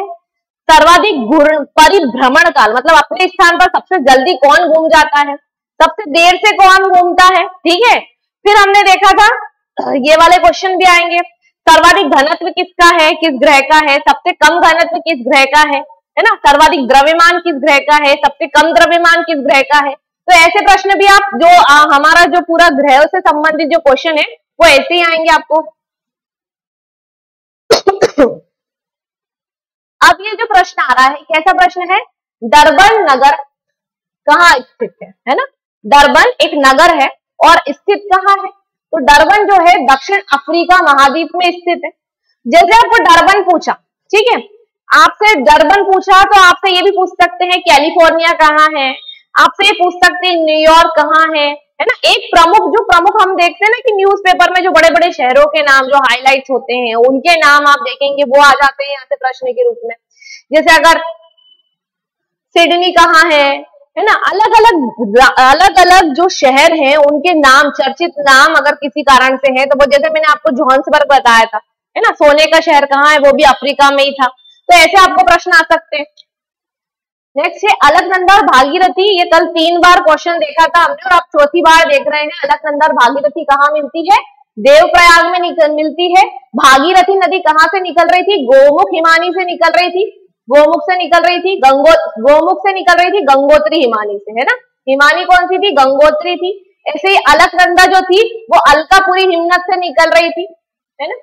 सर्वाधिक परिभ्रमण काल, मतलब अपने स्थान पर सबसे जल्दी कौन घूम जाता है, सबसे देर से कौन घूमता है, ठीक है। फिर हमने देखा था, ये वाले क्वेश्चन भी आएंगे, सर्वाधिक घनत्व किसका है, किस ग्रह का है, सबसे कम घनत्व किस ग्रह का है ना। सर्वाधिक द्रव्यमान किस ग्रह का है, सबसे कम द्रव्यमान किस ग्रह का है। तो ऐसे प्रश्न भी आप जो हमारा जो पूरा ग्रहों से संबंधित जो क्वेश्चन है वो ऐसे ही आएंगे आपको। अब ये जो प्रश्न आ रहा है, कैसा प्रश्न है, डरबन नगर कहाँ स्थित है ना। डरबन एक नगर है और स्थित कहाँ है, तो डरबन जो है दक्षिण अफ्रीका महाद्वीप में स्थित है। जैसे आपको डरबन पूछा, ठीक है, आपसे डरबन पूछा तो आपसे ये भी पूछ सकते हैं कैलिफोर्निया कहाँ है, आपसे ये पूछ सकते हैं न्यूयॉर्क कहाँ है ना। एक जो प्रमुख हम देखते हैं ना कि न्यूज़पेपर में जो बड़े बड़े शहरों के नाम जो हाईलाइट्स होते हैं उनके नाम आप देखेंगे वो आ जाते हैं यहाँ से प्रश्न के रूप में। जैसे अगर सिडनी कहाँ है ना, अलग अलग जो शहर हैं उनके नाम, चर्चित नाम अगर किसी कारण से है, तो वो जैसे मैंने आपको जोहान्सबर्ग बताया था, है ना, सोने का शहर कहाँ है, वो भी अफ्रीका में ही था। तो ऐसे आपको प्रश्न आ सकते हैं। नेक्स्ट है अलकनंदा और भागीरथी, ये कल 3 बार क्वेश्चन देखा था हमने और आप चौथी बार देख रहे हैं। अलकनंदा और भागीरथी कहाँ मिलती है, देवप्रयाग में मिलती है। भागीरथी नदी कहाँ से निकल रही थी, गोमुख हिमानी से निकल रही थी, गोमुख से निकल रही थी, गोमुख से निकल रही थी गंगोत्री हिमानी से, है ना। हिमानी कौन सी थी, गंगोत्री थी। ऐसे ही अलकनंदा जो थी वो अलकापुरी हिमनद से निकल रही थी, है ना।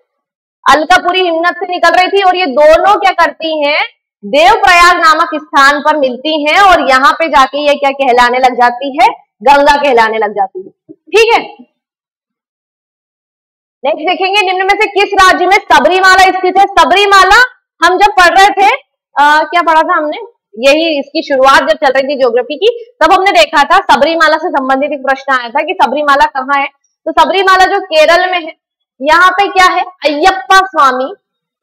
अलकापुरी हिमनद से निकल रही थी और ये दोनों क्या करती हैं, देवप्रयाग नामक स्थान पर मिलती हैं और यहाँ पे जाके ये क्या कहलाने लग जाती है, गंगा कहलाने लग जाती है। ठीक है, नेक्स्ट देखेंगे निम्न में से किस राज्य में सबरीमाला स्थित है। सबरीमाला हम जब पढ़ रहे थे क्या पढ़ा था हमने, यही इसकी शुरुआत जब चल रही थी ज्योग्राफी की, तब हमने देखा था सबरीमाला से संबंधित एक प्रश्न आया था कि सबरीमाला कहाँ है। तो सबरीमाला जो केरल में है, यहाँ पे क्या है, अय्यप्पा स्वामी।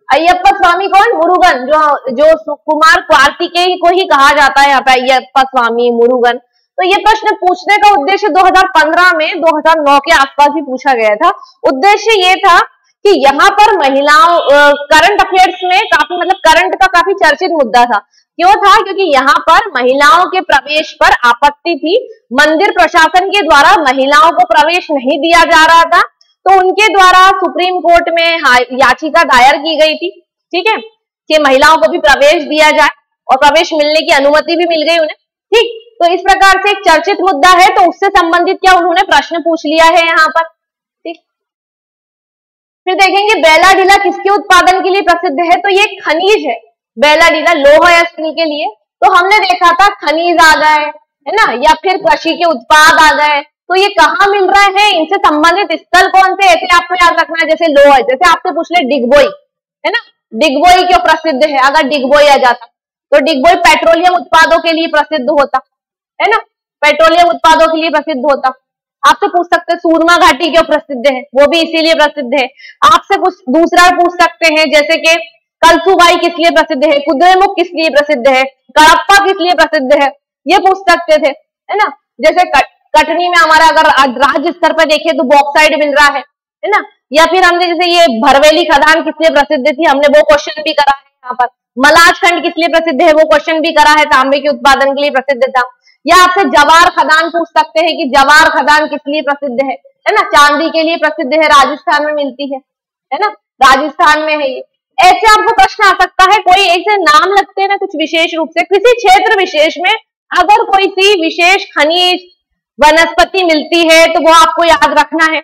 अय्यप्पा स्वामी कौन, मुरुगन, जो कुमार कार्तिकेय को ही कहा जाता है यहाँ पे अय्यप्पा स्वामी मुरुगन। तो ये प्रश्न पूछने का उद्देश्य 2015 में 2009 के आसपास ही पूछा गया था। उद्देश्य ये था कि यहाँ पर महिलाओं, करंट अफेयर्स में काफी, मतलब करंट का काफी चर्चित मुद्दा था। क्यों था, क्योंकि यहाँ पर महिलाओं के प्रवेश पर आपत्ति थी। मंदिर प्रशासन के द्वारा महिलाओं को प्रवेश नहीं दिया जा रहा था, तो उनके द्वारा सुप्रीम कोर्ट में याचिका दायर की गई थी। ठीक है, कि महिलाओं को भी प्रवेश दिया जाए और प्रवेश मिलने की अनुमति भी मिल गई उन्हें। ठीक, तो इस प्रकार से एक चर्चित मुद्दा है, तो उससे संबंधित क्या उन्होंने प्रश्न पूछ लिया है यहाँ पर। ठीक, फिर देखेंगे बेलाडीला किसके उत्पादन के लिए प्रसिद्ध है। तो ये खनिज है, बेलाडीला लोह या स्टील के लिए। तो हमने देखा था खनिज आ गए, है ना, या फिर कृषि के उत्पाद आ गए। तो ये कहाँ मिल रहा है, इनसे संबंधित स्थल कौन से, ऐसे आपको याद रखना है। जैसे लोह है, जैसे आपसे पूछ ले डिगबोई, है ना, डिगबोई क्यों प्रसिद्ध है। अगर डिगबोई आ जाता तो डिगबोई पेट्रोलियम उत्पादों के लिए प्रसिद्ध होता, है ना, पेट्रोलियम उत्पादों के लिए प्रसिद्ध होता। आपसे पूछ सकते हैं सूरमा घाटी क्यों प्रसिद्ध है, वो भी इसीलिए प्रसिद्ध है। आपसे कुछ दूसरा पूछ सकते हैं, जैसे कि कलसुबाई किस लिए प्रसिद्ध है, कुद्रेमुख किस लिए प्रसिद्ध है, कडप्पा किस लिए प्रसिद्ध है, ये पूछ सकते थे, है ना। जैसे कटनी में हमारा अगर राज्य स्तर पर देखें तो बॉक्साइड मिल रहा है ना। या फिर हमने जैसे ये भरवेली खदान किस लिए प्रसिद्ध थी, हमने वो क्वेश्चन भी करा है यहाँ पर। मलाज खंड किस लिए प्रसिद्ध है, वो क्वेश्चन भी करा है, तांबे के उत्पादन के लिए प्रसिद्ध था। या आपसे जवार खदान पूछ सकते हैं कि जवार खदान किस लिए प्रसिद्ध है ना, चांदी के लिए प्रसिद्ध है, राजस्थान में मिलती है ना, राजस्थान में है ये। ऐसे आपको प्रश्न आ सकता है, कोई ऐसे नाम लगते हैं ना कुछ विशेष रूप से, किसी क्षेत्र विशेष में अगर कोई सी विशेष खनिज वनस्पति मिलती है तो वो आपको याद रखना है।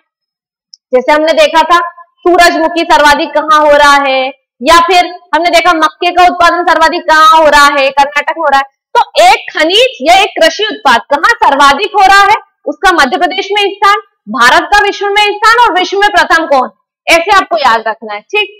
जैसे हमने देखा था सूरजमुखी सर्वाधिक कहाँ हो रहा है, या फिर हमने देखा मक्के का उत्पादन सर्वाधिक कहाँ हो रहा है, कर्नाटक हो रहा है। तो एक खनिज या एक कृषि उत्पाद कहाँ सर्वाधिक हो रहा है, उसका मध्य प्रदेश में स्थान, भारत का विश्व में स्थान और विश्व में प्रथम कौन, ऐसे आपको याद रखना है। ठीक,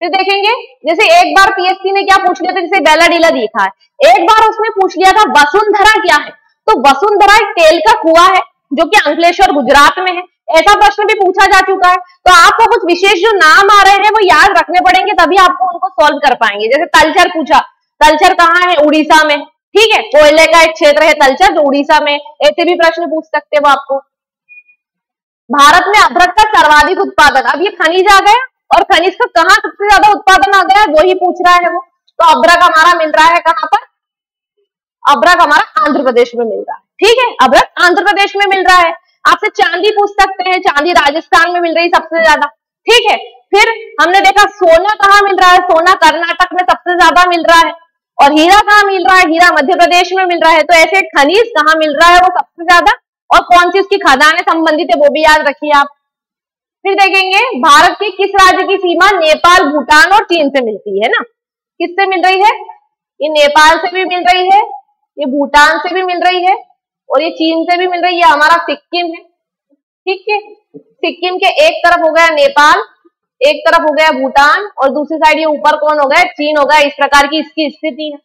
फिर देखेंगे जैसे एक बार पीएससी ने क्या पूछ लिया था, जैसे बेलाडीला देखा है, एक बार उसने पूछ लिया था वसुंधरा क्या है। तो वसुंधरा एक तेल का कुआं है जो कि अंकलेश्वर गुजरात में है। ऐसा प्रश्न भी पूछा जा चुका है। तो आपको कुछ विशेष जो नाम आ रहे हैं वो याद रखने पड़ेंगे, तभी आपको उनको सॉल्व कर पाएंगे। जैसे तलचर पूछा, तलचर कहाँ है, उड़ीसा में। ठीक है, कोयले का एक क्षेत्र है तलचर जो उड़ीसा में, ऐसे भी प्रश्न पूछ सकते हैं वो आपको। भारत में अदरक का सर्वाधिक उत्पादन, अब ये खनिज आ गया और खनिज का कहाँ सबसे ज्यादा उत्पादन आ गया वही पूछ रहा है वो। तो अदरक हमारा मिल रहा है कहाँ पर, अदरक हमारा आंध्र प्रदेश में मिल रहा है। ठीक है, अदरक आंध्र प्रदेश में मिल रहा है। आपसे चांदी पूछ सकते हैं, चांदी राजस्थान में मिल रही सबसे ज्यादा। ठीक है, फिर हमने देखा सोना कहाँ मिल रहा है, सोना कर्नाटक में सबसे ज्यादा मिल रहा है। और हीरा कहाँ मिल रहा है, हीरा मध्य प्रदेश में मिल रहा है। तो ऐसे खनिज कहाँ मिल रहा है वो सबसे ज्यादा, और कौन सी उसकी खदानें संबंधित है वो भी याद रखिए आप। फिर देखेंगे भारत के किस राज्य की सीमा नेपाल, भूटान और चीन से मिलती है ना। किससे मिल रही है, ये नेपाल से भी मिल रही है, ये भूटान से भी मिल रही है और ये चीन से भी मिल रही है। हमारा सिक्किम है। ठीक है, सिक्किम के एक तरफ हो गया नेपाल, एक तरफ हो गया भूटान और दूसरी साइड ये ऊपर कौन हो गया, चीन हो गया। इस प्रकार की इसकी स्थिति है।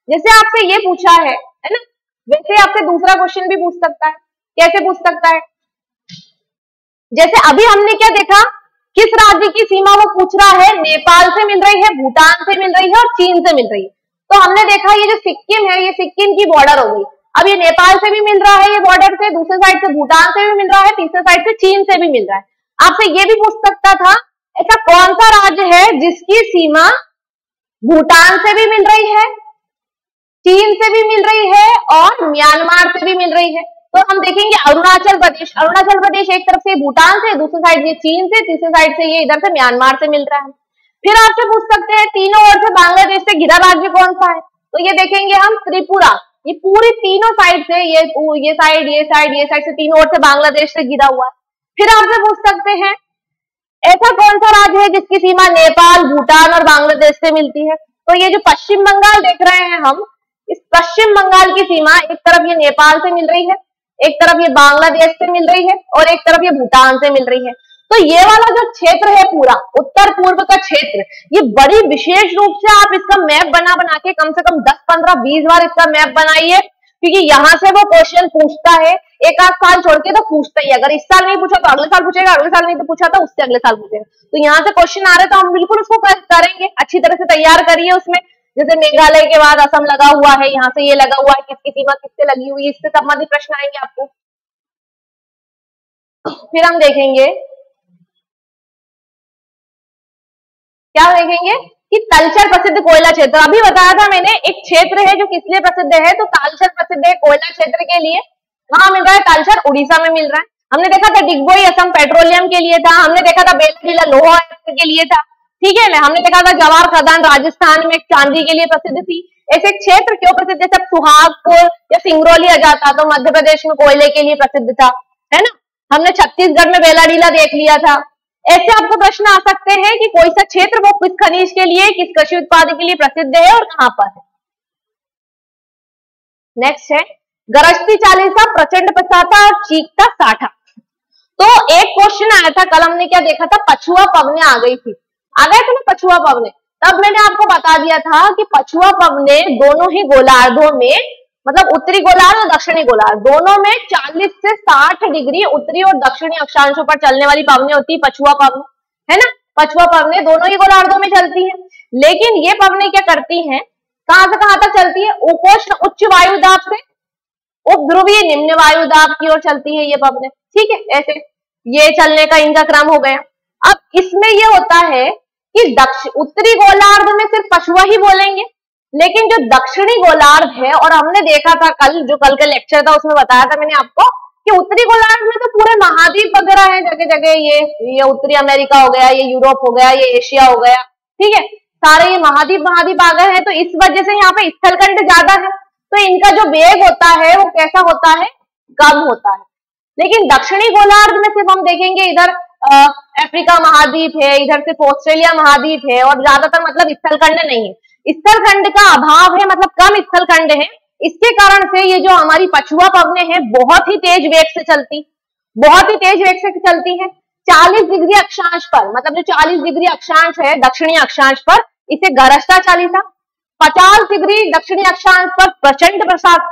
जैसे आपसे ये पूछा है ना, वैसे आपसे दूसरा क्वेश्चन भी पूछ सकता है। कैसे पूछ सकता है, जैसे अभी हमने क्या देखा, किस राज्य की सीमा वो पूछ रहा है, नेपाल से मिल रही है, भूटान से मिल रही है और चीन से मिल रही है। तो हमने देखा ये जो सिक्किम है, ये सिक्किम की बॉर्डर हो गई। अब ये नेपाल से भी मिल रहा है ये बॉर्डर से, दूसरे साइड से भूटान से भी मिल रहा है, तीसरे साइड से चीन से भी मिल रहा है। आपसे ये भी पूछ सकता था, ऐसा कौन सा राज्य है जिसकी सीमा भूटान से भी मिल रही है, चीन से भी मिल रही है और म्यांमार से भी मिल रही है। तो हम देखेंगे अरुणाचल प्रदेश। अरुणाचल प्रदेश एक तरफ से भूटान से, दूसरी साइड ये चीन से, तीसरी साइड से ये इधर से म्यांमार से मिल रहा है। फिर आपसे पूछ सकते हैं तीनों ओर से बांग्लादेश से घिरा राज्य कौन सा है। तो ये देखेंगे हम त्रिपुरा। ये पूरी तीनों साइड से, ये साइड से तीनों ओर से बांग्लादेश से घिरा हुआ है। फिर आपसे पूछ सकते हैं ऐसा कौन सा राज्य है जिसकी सीमा नेपाल, भूटान और बांग्लादेश से मिलती है? तो ये जो पश्चिम बंगाल देख रहे हैं हम, इस पश्चिम बंगाल की सीमा एक तरफ ये नेपाल से मिल रही है, एक तरफ ये बांग्लादेश से मिल रही है और एक तरफ ये भूटान से मिल रही है। तो ये वाला जो क्षेत्र है पूरा उत्तर पूर्व का क्षेत्र, ये बड़ी विशेष रूप से आप इसका मैप बना बना के कम से कम 10, 15, 20 बार इसका मैप बनाइए, क्योंकि यहाँ से वो क्वेश्चन पूछता है, एक आध साल छोड़ के तो पूछता ही। अगर इस साल नहीं पूछा तो अगले साल पूछेगा, अगले साल नहीं तो पूछा तो उससे अगले साल पूछेगा। तो यहाँ से क्वेश्चन आ रहे तो हम बिल्कुल उसको करेंगे, अच्छी तरह से तैयार करिए। उसमें जैसे मेघालय के बाद असम लगा हुआ है, यहाँ से ये लगा हुआ है, किसकी सीमा किससे लगी हुई है, इससे संबंधित प्रश्न आएंगे आपको। फिर हम देखेंगे, क्या देखेंगे कि तलचर प्रसिद्ध कोयला क्षेत्र। अभी बताया था मैंने, एक क्षेत्र है जो किस लिए प्रसिद्ध है, तो तालचर प्रसिद्ध है कोयला क्षेत्र के लिए। कहाँ मिल रहा है तालचर? उड़ीसा में मिल रहा है। हमने देखा था डिगबोई असम पेट्रोलियम के लिए था, हमने देखा था बेलखीला लोहा के लिए था, ठीक है ना। हमने देखा था जवाहर खदान राजस्थान में चांदी के लिए प्रसिद्ध थी। ऐसे क्षेत्र क्यों प्रसिद्ध है? जैसे सुहागपुर या सिंगरौली आ जाता तो मध्य प्रदेश में कोयले के लिए प्रसिद्ध था, है ना। हमने छत्तीसगढ़ में बेलाडीला देख लिया था। ऐसे आपको प्रश्न आ सकते हैं कि कोई सा क्षेत्र वो किस खनिज के लिए, किस कृषि उत्पाद के लिए प्रसिद्ध है और कहां पर है। नेक्स्ट है गरजती चालीसा, प्रचंड पसाता और चीखता साठा। तो एक क्वेश्चन आया था कल, हमने क्या देखा था, पछुआ पवने आ गई थी, आ गए थे ना पछुआ पवने। तब मैंने आपको बता दिया था कि पछुआ पवने दोनों ही गोलार्धों में, मतलब उत्तरी गोलार्ध और दक्षिणी गोलार्ध दोनों में 40 से 60 डिग्री उत्तरी और दक्षिणी अक्षांशों पर चलने वाली पवने होती है पछुआ पवने, है ना। पछुआ पवने दोनों ही गोलार्धों में चलती है, लेकिन ये पवने क्या करती हैं, कहां से कहां तक चलती है? उपोष्ण उच्च वायु दाब से उपध्रुवीय निम्न वायु दाब की ओर चलती है ये पवने, ठीक है। ऐसे ये चलने का इनका क्रम हो गया। अब इसमें ये होता है कि उत्तरी गोलार्ध में सिर्फ पछुआ ही बोलेंगे, लेकिन जो दक्षिणी गोलार्ध है, और हमने देखा था कल, जो कल का लेक्चर था उसमें बताया था मैंने आपको कि उत्तरी गोलार्ध में तो पूरे महाद्वीप वगैरह है जगह जगह, ये उत्तरी अमेरिका हो गया, ये यूरोप हो गया, ये एशिया हो गया, ठीक है, सारे ये महाद्वीप आ गए हैं। तो इस वजह से यहाँ पे स्थलखंड ज्यादा है, तो इनका जो वेग होता है वो कैसा होता है, कम होता है। लेकिन दक्षिणी गोलार्ध में सिर्फ हम देखेंगे इधर अफ्रीका महाद्वीप है, इधर सिर्फ ऑस्ट्रेलिया महाद्वीप है, और ज्यादातर मतलब स्थलखंड नहीं है, स्थलखंड का अभाव है, मतलब कम स्थलखंड है। इसके कारण से ये जो हमारी पछुआ पवने हैं बहुत ही तेज वेग से चलती, बहुत ही तेज वेग से चलती है। 40 डिग्री अक्षांश पर, मतलब जो 40 डिग्री अक्षांश है दक्षिणी अक्षांश पर, इसे गरजता चालीसा। 50 डिग्री दक्षिणी अक्षांश पर प्रचंड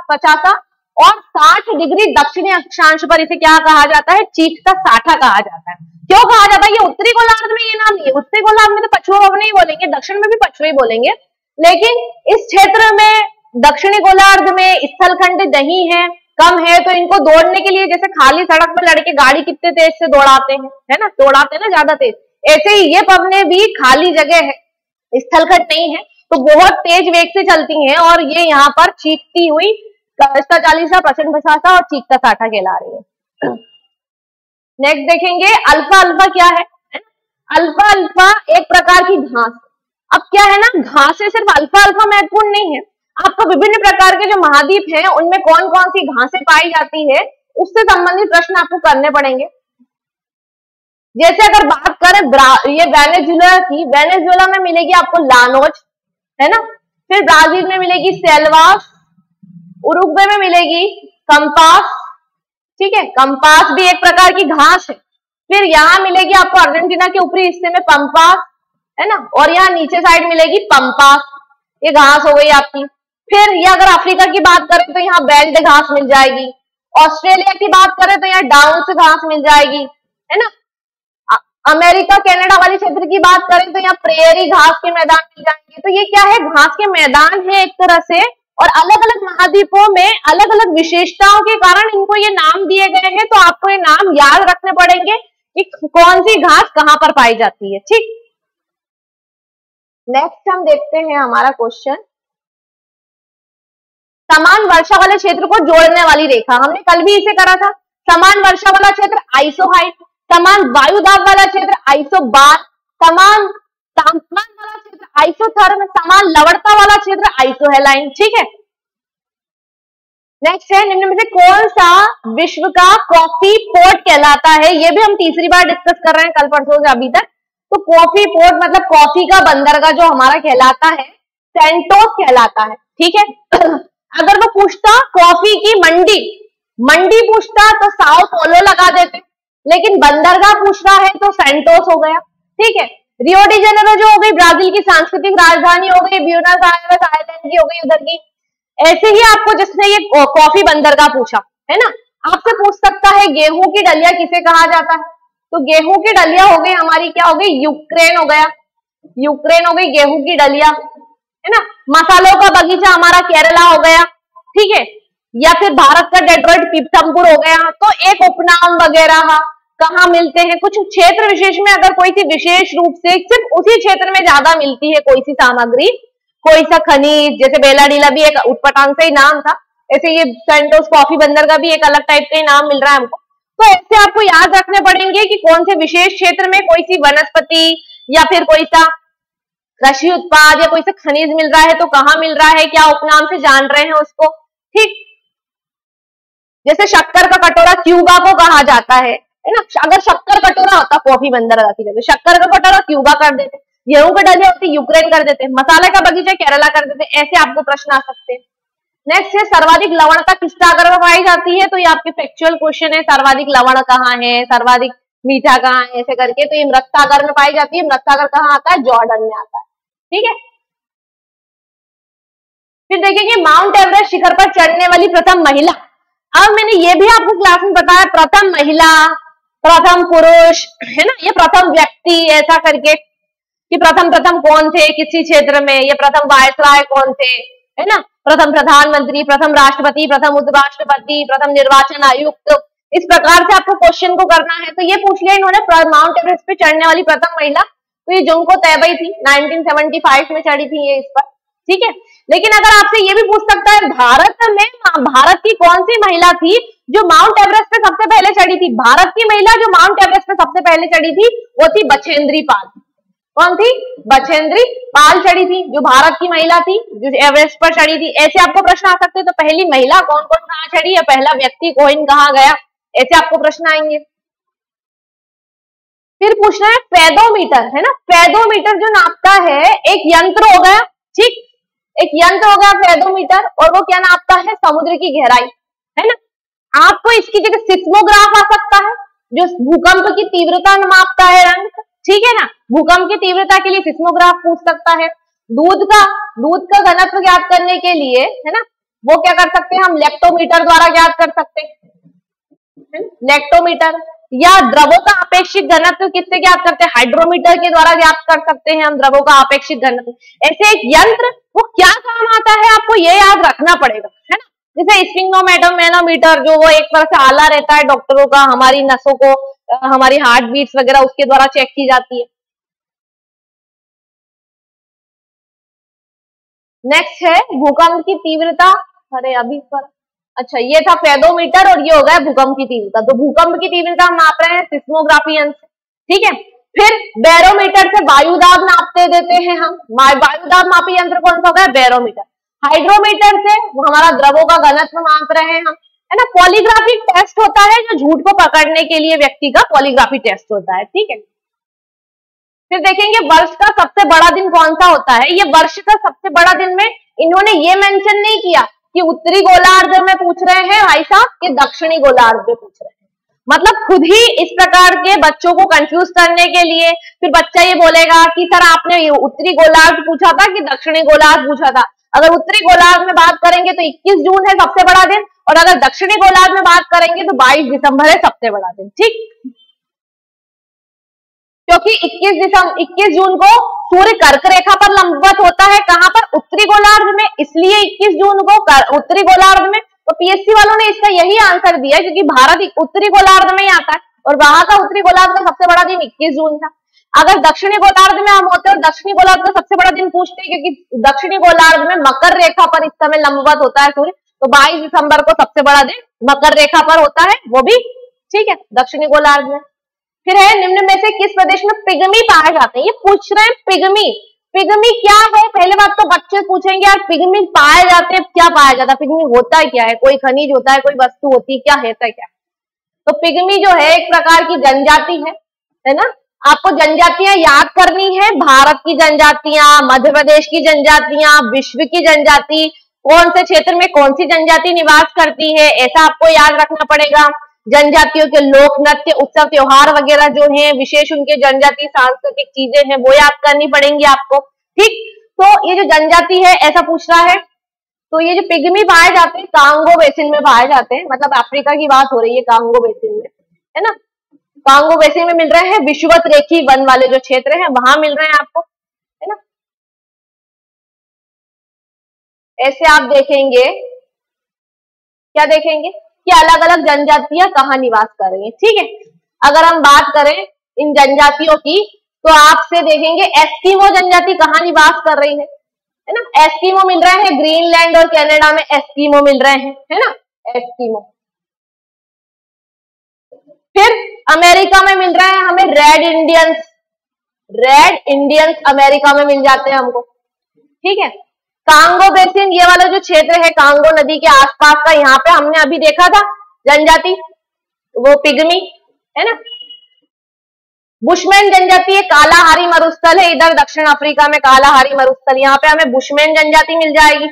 पचासा, और 60 डिग्री दक्षिणी अक्षांश पर इसे क्या कहा जाता है, चीखता साठा कहा जाता है। क्यों कहा जाता है? ये उत्तरी गोलार्ध में ये नाम नहीं है, उत्तरी गोलार्ध में तो पछुआ पवने ही बोलेंगे, दक्षिण में भी पछुआ ही बोलेंगे, लेकिन इस क्षेत्र में दक्षिणी गोलार्ध में स्थलखंड नहीं है, कम है, तो इनको दौड़ने के लिए, जैसे खाली सड़क पर लड़के गाड़ी कितने तेज से दौड़ाते हैं, है ना, दौड़ाते हैं ना ज्यादा तेज, ऐसे ही ये पवने भी खाली जगह है, स्थलखंड नहीं है, तो बहुत तेज वेग से चलती हैं, और ये यहाँ पर चीखती हुई गरजता चालीसा, प्रचंड पचासा और चीखता साठा कहला रही है। नेक्स्ट देखेंगे अल्फा अल्फा क्या है। अल्फा अल्फा एक प्रकार की घास। अब क्या है ना, घास से सिर्फ अल्फा अल्फा महत्वपूर्ण नहीं है, आपको विभिन्न प्रकार के जो महाद्वीप हैं उनमें कौन कौन सी घासें पाई जाती है उससे संबंधित प्रश्न आपको करने पड़ेंगे। जैसे अगर बात करें ये वेनेजुएला की, वेनेजुएला में मिलेगी आपको लानोज, है ना, फिर ब्राजील में मिलेगी सेल्वास, उरुग्वे में मिलेगी कंपास, ठीक है, कंपास भी एक प्रकार की घास है। फिर यहाँ मिलेगी आपको अर्जेंटीना के ऊपरी हिस्से में पंपास, है ना, और यहाँ नीचे साइड मिलेगी पंपास, ये घास हो गई आपकी। फिर ये अगर अफ्रीका की बात करें तो यहाँ बेल्ट घास मिल जाएगी, ऑस्ट्रेलिया की बात करें तो यहाँ डाउन्स घास मिल जाएगी, है ना, अमेरिका कनाडा वाले क्षेत्र की बात करें तो यहाँ प्रेयरी घास के मैदान मिल जाएंगे। तो ये क्या है, घास के मैदान है एक तरह से, और अलग अलग महाद्वीपों में अलग अलग विशेषताओं के कारण इनको ये नाम दिए गए हैं। तो आपको ये नाम याद रखने पड़ेंगे कि कौन सी घास कहां पर पाई जाती है, ठीक। नेक्स्ट हम देखते हैं हमारा क्वेश्चन, समान वर्षा वाले क्षेत्र को जोड़ने वाली रेखा। हमने कल भी इसे करा था। समान वर्षा वाला क्षेत्र आइसोहाइट, समान वायु दाब वाला क्षेत्र आइसोबार, समान तापमान वाला क्षेत्र आइसोथर्म, समान लवणता वाला क्षेत्र आइसोहेलाइन, ठीक है। नेक्स्ट है, निम्न में से कौन सा विश्व का कॉफी पोर्ट कहलाता है? ये भी हम तीसरी बार डिस्कस कर रहे हैं कल परसों से अभी तक। तो कॉफी पोर्ट मतलब कॉफी का बंदरगाह जो हमारा कहलाता है, सेंटोस कहलाता है। ठीक है। अगर वो पूछता कॉफी की मंडी पूछता तो साओ पोलो लगा देते, लेकिन बंदरगाह पूछ रहा है तो सेंटोस हो गया। ठीक है। रियो डी जेनेरो जो हो गई ब्राजील की सांस्कृतिक राजधानी हो गई, ब्यूनस आयर्स आइलैंड की हो गई उधर की। ऐसे ही आपको जिसने ये कॉफी बंदरगाह पूछा है ना, आपसे पूछ सकता है गेहूं की डलिया किसे कहा जाता है? तो गेहूं की डलिया हो गई हमारी, क्या हो गई? यूक्रेन हो गया, यूक्रेन हो गई गेहूं की डलिया, है ना। मसालों का बगीचा हमारा केरला हो गया। ठीक है। या फिर भारत का डेट्रॉइट पीतमपुर हो गया। तो एक उपनाम वगैरह कहाँ मिलते हैं? कुछ क्षेत्र विशेष में अगर कोई सी विशेष रूप से सिर्फ उसी क्षेत्र में ज्यादा मिलती है कोई सी सामग्री, कोई सा खनिज, जैसे बेलाडीला भी एक उटपटांग से ही नाम था, ऐसे ये सेंटोस कॉफी बंदर का भी एक अलग टाइप का ही नाम मिल रहा है हमको। तो ऐसे आपको याद रखने पड़ेंगे कि कौन से विशेष क्षेत्र में कोई सी वनस्पति या फिर कोई सा कृषि उत्पाद या कोई सा खनिज मिल रहा है, तो कहाँ मिल रहा है, क्या उपनाम से जान रहे हैं उसको। ठीक। जैसे शक्कर का कटोरा क्यूबा को कहा जाता है ना। अगर शक्कर कटोरा होता कॉफी बंदरगाह की जगह, शक्कर का कटोरा क्यूबा कर देते, गेहूं का डलिया होती यूक्रेन कर देते, मसाले का बगीचा केरला कर देते। ऐसे आपको प्रश्न आ सकते हैं। नेक्स्ट है, सर्वाधिक लवणता किस सागर में पाई जाती है? तो ये आपके फैक्चुअल क्वेश्चन है, सर्वाधिक लवण कहाँ है, सर्वाधिक मीठा कहाँ है, ऐसे करके। तो ये मृत सागर में पाई जाती है। मृत सागर कहाँ आता है? जॉर्डन में आता है। ठीक है। फिर देखेंगे माउंट एवरेस्ट शिखर पर चढ़ने वाली प्रथम महिला। अब मैंने ये भी आपको क्लास में बताया, प्रथम महिला, प्रथम पुरुष, है ना, ये प्रथम व्यक्ति ऐसा करके कि प्रथम कौन थे किसी क्षेत्र में, ये प्रथम वायसराय कौन थे, है ना, प्रथम प्रधानमंत्री, प्रथम राष्ट्रपति, प्रथम उपराष्ट्रपति, प्रथम निर्वाचन आयुक्त। इस प्रकार से आपको क्वेश्चन को करना है। तो ये पूछ लिया इन्होंने माउंट एवरेस्ट पे चढ़ने वाली प्रथम महिला, तो ये जुंको तैबई थी, 1975 में चढ़ी थी ये इस पर। ठीक है। लेकिन अगर आपसे ये भी पूछ सकता है भारत की कौन सी महिला थी जो माउंट एवरेस्ट पे सबसे पहले चढ़ी थी? भारत की महिला जो माउंट एवरेस्ट पे सबसे पहले चढ़ी थी वो थी बछेंद्री पाल। कौन थी? बछेंद्री पाल चढ़ी थी, जो भारत की महिला थी जो एवरेस्ट पर चढ़ी थी। ऐसे आपको प्रश्न आ सकते हैं। तो पहली महिला कौन कौन कहाँ चढ़ी, या पहला व्यक्ति कौन कहाँ गया, ऐसे आपको प्रश्न आएंगे। फिर पूछना है फेदोमीटर, है ना। फेदोमीटर जो नापता है एक यंत्र हो गया। ठीक, एक यंत्र हो गया फेदोमीटर, और वो क्या नापता है? समुद्र की गहराई, है ना। आपको इसकी जगह सिस्मोग्राफ आ सकता है जो भूकंप की तीव्रता मापता है, रंग। ठीक है ना। भूकंप की तीव्रता के लिए सिस्मोग्राफ पूछ सकता है। दूध का घनत्व ज्ञात करने के लिए, है ना, वो क्या कर सकते हैं हम? लेक्टोमीटर द्वारा ज्ञात कर सकते हैं, लेक्टोमीटर। या द्रवों का अपेक्षित घनत्व किससे ज्ञात करते हैं? हाइड्रोमीटर के द्वारा ज्ञात कर सकते हैं हम द्रवों का अपेक्षित घनत्व। ऐसे एक यंत्र, वो क्या काम आता है आपको ये याद रखना पड़ेगा, है ना। जैसे स्फिग्नोमेनोमीटर जो वो एक तरह से आला रहता है डॉक्टरों का, हमारी नसों को, हमारी हार्ट बीट्स वगैरह उसके द्वारा चेक की जाती है। नेक्स्ट है भूकंप की तीव्रता। अरे अभी पर, अच्छा ये था फेदोमीटर और ये हो गया भूकंप की तीव्रता। तो भूकंप की तीव्रता हम नाप रहे हैं सिस्मोग्राफी यंत्र। ठीक है। फिर बैरोमीटर से वायुदाब नापते देते हैं हम। वायुदाब मापी यंत्र कौन सा होगा? बैरोमीटर। हाइड्रोमीटर से हमारा द्रवों का घनत्व माप रहे हैं हम, है ना। पॉलीग्राफिक टेस्ट होता है जो झूठ को पकड़ने के लिए व्यक्ति का पॉलीग्राफी टेस्ट होता है। ठीक है। फिर देखेंगे वर्ष का सबसे बड़ा दिन कौन सा होता है। ये वर्ष का सबसे बड़ा दिन में इन्होंने ये मेंशन नहीं किया कि उत्तरी गोलार्ध में पूछ रहे हैं भाई साहब कि दक्षिणी गोलार्ध में पूछ रहे हैं। मतलब खुद ही इस प्रकार के बच्चों को कंफ्यूज करने के लिए फिर बच्चा ये बोलेगा कि सर आपने उत्तरी गोलार्ध पूछा था कि दक्षिणी गोलार्ध पूछा था। अगर उत्तरी गोलार्ध में बात करेंगे तो 21 जून है सबसे बड़ा दिन, और अगर दक्षिणी गोलार्ध में बात करेंगे तो 22 दिसंबर है सबसे बड़ा दिन। ठीक, क्योंकि 21 जून को सूर्य कर्क रेखा पर लंबवत होता है। कहां पर? उत्तरी गोलार्ध में, इसलिए 21 जून को उत्तरी गोलार्ध में। तो पीएससी वालों ने इसका यही आंसर दिया क्योंकि भारत उत्तरी गोलार्ध में ही आता है और वहां का उत्तरी गोलार्ध का सबसे बड़ा दिन 21 जून था। अगर दक्षिणी गोलार्ध में हम होते और दक्षिणी गोलार्ध का सबसे बड़ा दिन पूछते क्योंकि दक्षिणी गोलार्ध में मकर रेखा पर इस समय लंबवत होता है सूर्य, तो 22 दिसंबर को सबसे बड़ा दिन मकर रेखा पर होता है, वो भी ठीक है दक्षिणी गोलार्ध में। फिर है निम्न में से किस प्रदेश में पिगमी पाए जाते हैं? ये पूछ रहे हैं पिगमी। पिग्मी क्या है? पहले बात तो बच्चे पूछेंगे यार पिग्मी पाए जाते हैं, क्या पाया जाता है, पिग्मी होता है क्या है, कोई खनिज होता है, कोई वस्तु होती है, क्या है क्या? तो पिग्मी जो है एक प्रकार की जनजाति है ना। आपको जनजातियां याद करनी है, भारत की जनजातियां, मध्य प्रदेश की जनजातियां, विश्व की जनजाति, कौन से क्षेत्र में कौन सी जनजाति निवास करती है, ऐसा आपको याद रखना पड़ेगा। जनजातियों के लोक नृत्य, उत्सव, त्योहार वगैरह जो हैं, विशेष उनके जनजाति सांस्कृतिक चीजें हैं, वो याद करनी पड़ेंगी आपको। ठीक, तो ये जो जनजाति है ऐसा पूछ रहा है। तो ये जो पिग्मी पाए जाते हैं कांगो बेसिन में पाए जाते हैं, मतलब अफ्रीका की बात हो रही है, कांगो बेसिन में, है ना। कांगो बेसिन में मिल रहे हैं, विषुवत रेखी वन वाले जो क्षेत्र हैं वहां मिल रहे हैं आपको, है ना। ऐसे आप देखेंगे, क्या देखेंगे कि अलग अलग जनजातियां कहाँ निवास कर रही हैं। ठीक है, अगर हम बात करें इन जनजातियों की तो आपसे देखेंगे एस्किमो जनजाति कहाँ निवास कर रही है ना। एस्किमो मिल रहे हैं ग्रीनलैंड और कनाडा में, एस्किमो मिल रहे हैं, है ना, एस्किमो। फिर अमेरिका में मिल रहे हैं हमें red Indians, red Indians America में मिल जाते हैं हमको। ठीक है, कांगो बेसिन ये वाला जो क्षेत्र है कांगो नदी के आसपास का, यहाँ पे हमने अभी देखा था जनजाति वो पिग्मी, है ना। बुशमैन जनजाति है, कालाहारी मरुस्थल है इधर दक्षिण अफ्रीका में, कालाहारी मरुस्थल, यहाँ पे हमें बुशमैन जनजाति मिल जाएगी।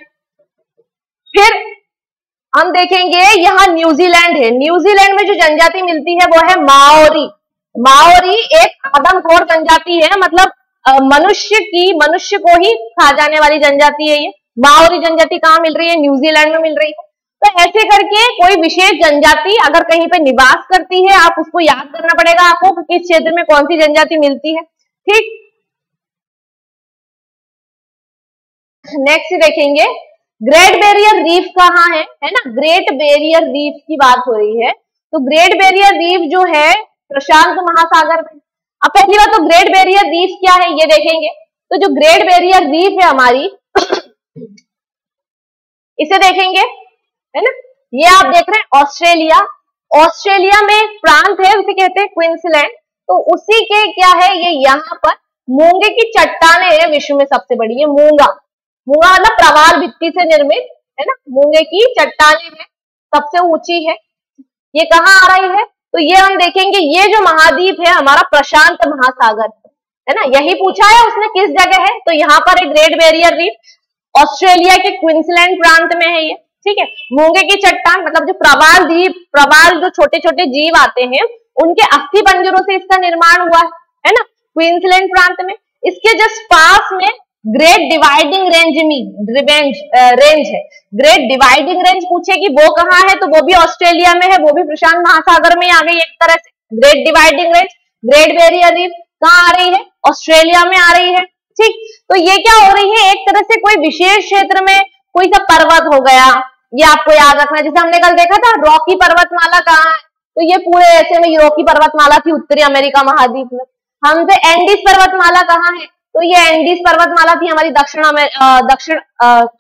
फिर हम देखेंगे यहाँ न्यूजीलैंड है, न्यूजीलैंड में जो जनजाति मिलती है वो है माओरी। माओरी एक आदमखोर जनजाति है, मतलब मनुष्य को ही खा जाने वाली जनजाति है ये। माओरी जनजाति कहाँ मिल रही है? न्यूजीलैंड में मिल रही है। तो ऐसे करके कोई विशेष जनजाति अगर कहीं पे निवास करती है, आप उसको याद करना पड़ेगा आपको कि किस क्षेत्र में कौन सी जनजाति मिलती है। ठीक, नेक्स्ट देखेंगे ग्रेट बैरियर रीफ कहाँ है ना। ग्रेट बैरियर रीफ की बात हो रही है, तो ग्रेट बैरियर रीफ जो है प्रशांत महासागर में। अब पहली बात तो ग्रेट बैरियर रीफ क्या है ये देखेंगे। तो जो ग्रेट बैरियर रीफ है हमारी इसे देखेंगे, है ना। ये आप देख रहे हैं ऑस्ट्रेलिया, ऑस्ट्रेलिया में एक प्रांत है उसे कहते हैं क्वींसलैंड। तो उसी के क्या है ये, यहाँ पर मूंगे की चट्टाने है विश्व में सबसे बड़ी, ये मूंगा, मूंगा मतलब प्रवाल भित्ति से निर्मित, है ना। मूंगे की चट्टाने है, सबसे ऊंची है। ये कहाँ आ रही है? तो ये हम देखेंगे, ये जो महाद्वीप है हमारा प्रशांत महासागर, है ना, यही पूछा है उसने किस जगह है। तो यहाँ पर एक ग्रेट बैरियर रीफ ऑस्ट्रेलिया के क्वींसलैंड प्रांत में है ये। ठीक है, मूंगे की चट्टान मतलब जो प्रवाल द्वीप, प्रवाल जो छोटे छोटे जीव आते हैं उनके अस्थि पंजरों से इसका निर्माण हुआ है ना, क्वींसलैंड प्रांत में। इसके जस्ट पास में ग्रेट डिवाइडिंग रेंज है। ग्रेट डिवाइडिंग रेंज पूछे कि वो कहाँ है, तो वो भी ऑस्ट्रेलिया में है, वो भी प्रशांत महासागर में आ गई एक तरह से। Great dividing range, great barrier reef कहाँ आ रही है? ऑस्ट्रेलिया में आ रही है। ठीक, तो ये क्या हो रही है, एक तरह से कोई विशेष क्षेत्र में कोई सा पर्वत हो गया, ये आपको याद रखना है। जैसे हमने कल देखा था रॉकी पर्वतमाला कहाँ है, तो ये पूरे ऐसे में रॉकी पर्वतमाला थी उत्तरी अमेरिका महाद्वीप में। हमसे एंडीज पर्वतमाला कहाँ है, तो ये एंडीज पर्वतमाला थी हमारी दक्षिण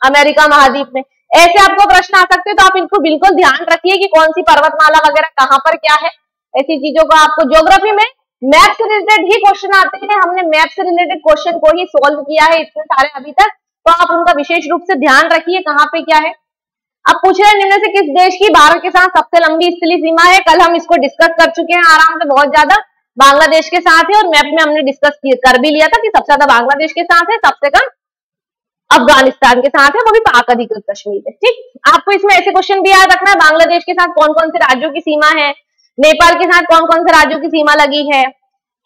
अमेरिका महाद्वीप में। ऐसे आपको प्रश्न आ सकते हैं, तो आप इनको बिल्कुल ध्यान रखिए कि कौन सी पर्वतमाला वगैरह कहाँ पर क्या है। ऐसी चीजों को आपको ज्योग्राफी में मैप से रिलेटेड ही क्वेश्चन आते हैं, हमने मैप से रिलेटेड क्वेश्चन को ही सोल्व किया है इतने सारे अभी तक, तो आप उनका विशेष रूप से ध्यान रखिए कहाँ पे क्या है। अब पूछ रहे हैं निम्न से किस देश की भारत के साथ सबसे लंबी स्थलीय सीमा है। कल हम इसको डिस्कस कर चुके हैं आराम से, बहुत ज्यादा बांग्लादेश के साथ है, और मैप में हमने डिस्कस कर भी लिया था कि सबसे ज्यादा बांग्लादेश के साथ है, सबसे कम अफगानिस्तान के साथ है, वो भी पाक अधिकृत कश्मीर है। ठीक, आपको इसमें ऐसे क्वेश्चन भी याद रखना है, बांग्लादेश के साथ कौन कौन से राज्यों की सीमा है, नेपाल के साथ कौन कौन से राज्यों की सीमा लगी है,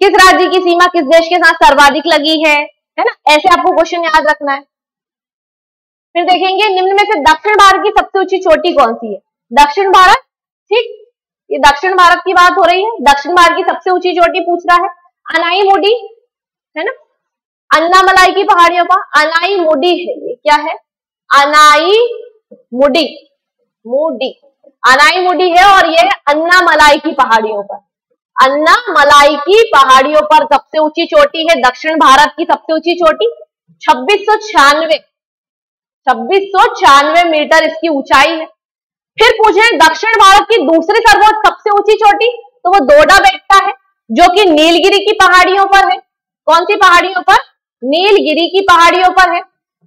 किस राज्य की सीमा किस देश के साथ सर्वाधिक लगी है ना, ऐसे आपको क्वेश्चन याद रखना है। फिर देखेंगे निम्न में से दक्षिण भारत की सबसे ऊंची चोटी कौन सी है। दक्षिण भारत, ठीक, ये दक्षिण भारत की बात हो रही है। दक्षिण भारत की सबसे ऊंची चोटी पूछ रहा है, अनाई मुडी है ना, अन्नामलाई की पहाड़ियों पर अनाई मुडी है। ये क्या है? अनाई मुडी, अनाई मुडी है, और ये है अन्नामलाई की पहाड़ियों पर। अन्नामलाई की पहाड़ियों पर सबसे ऊंची चोटी है दक्षिण भारत की सबसे ऊंची चोटी 2696 मीटर इसकी ऊंचाई है। फिर पूछे दक्षिण भारत की दूसरी सर्वोच्च सबसे ऊंची चोटी, तो वो डोडा बेट्टा है जो कि नीलगिरी की पहाड़ियों पर है। कौन सी पहाड़ियों पर? नीलगिरी की पहाड़ियों पर है।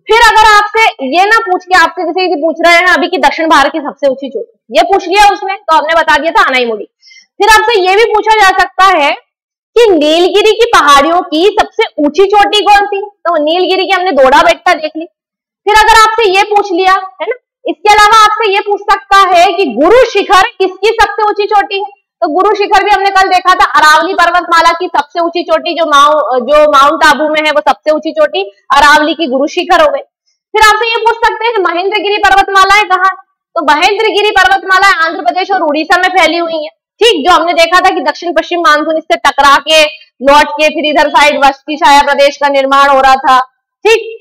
फिर अगर आपसे ये ना पूछ के आपसे जैसे पूछ रहे हैं अभी कि दक्षिण भारत की सबसे ऊंची चोटी, ये पूछ लिया उसने तो हमने बता दिया था अनाईमुड़ी। फिर आपसे ये भी पूछा जा सकता है कि नीलगिरी की पहाड़ियों की सबसे ऊंची चोटी कौन सी, तो नीलगिरी की हमने दोड़ा बेट्टा देख ली। फिर अगर आपसे ये पूछ लिया है ना, इसके अलावा आपसे ये पूछ सकता है कि गुरु शिखर किसकी सबसे ऊंची चोटी है, तो गुरु शिखर भी हमने कल देखा था अरावली पर्वतमाला की सबसे ऊंची चोटी जो माउंट आबू में है वो सबसे ऊंची चोटी अरावली की गुरु शिखर हो गई। फिर आपसे ये पूछ सकते हैं महेंद्रगिरी पर्वतमाला कहाँ, तो महेंद्रगिरी पर्वतमाला आंध्र प्रदेश और उड़ीसा में फैली हुई है। ठीक, जो हमने देखा था कि दक्षिण पश्चिम मानसून इससे टकरा के लौट के फिर इधर साइड वस्ती छाया प्रदेश का निर्माण हो रहा था। ठीक,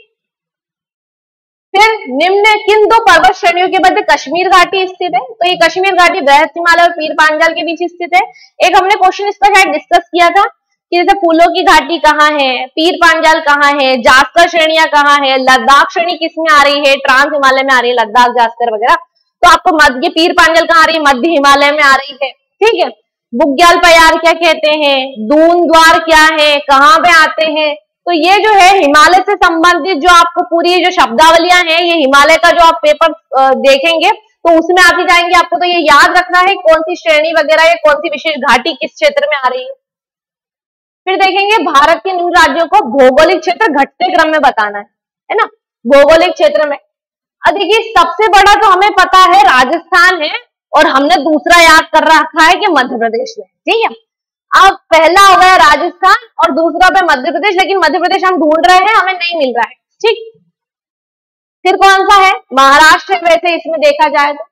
फिर निम्न किन दो पर्वत श्रेणियों के मध्य कश्मीर घाटी स्थित है, तो ये कश्मीर घाटी बृहद हिमालय और पीर पांजाल के बीच स्थित है। एक हमने क्वेश्चन इसका शायद डिस्कस किया था कि जैसे फूलों की घाटी कहाँ है, पीर पांजाल कहाँ है, जास्कर श्रेणियां कहाँ है, लद्दाख श्रेणी किसमें आ रही है, ट्रांस हिमालय में आ रही है लद्दाख जास्कर वगैरह, तो आपको मध्य पीर पांजाल कहाँ आ रही है, मध्य हिमालय में आ रही है। ठीक है, बुग्याल पयार क्या कहते हैं, दून द्वार क्या है, कहाँ पे आते हैं, तो ये जो है हिमालय से संबंधित जो आपको पूरी जो शब्दावलियां हैं ये हिमालय का जो आप पेपर देखेंगे तो उसमें आती जाएंगे। आपको तो ये याद रखना है कौन सी श्रेणी वगैरह या कौन सी विशेष घाटी किस क्षेत्र में आ रही है। फिर देखेंगे भारत के निम्न राज्यों को भौगोलिक क्षेत्र घटते क्रम में बताना है ना, भौगोलिक क्षेत्र में। अब देखिए सबसे बड़ा तो हमें पता है राजस्थान है और हमने दूसरा याद कर रखा है कि मध्य प्रदेश में। ठीक है, अब पहला हो गया राजस्थान और दूसरा पे मध्य प्रदेश, लेकिन मध्य प्रदेश हम ढूंढ रहे हैं हमें नहीं मिल रहा है। ठीक, फिर कौन सा है, महाराष्ट्र है वैसे इसमें देखा जाए तो,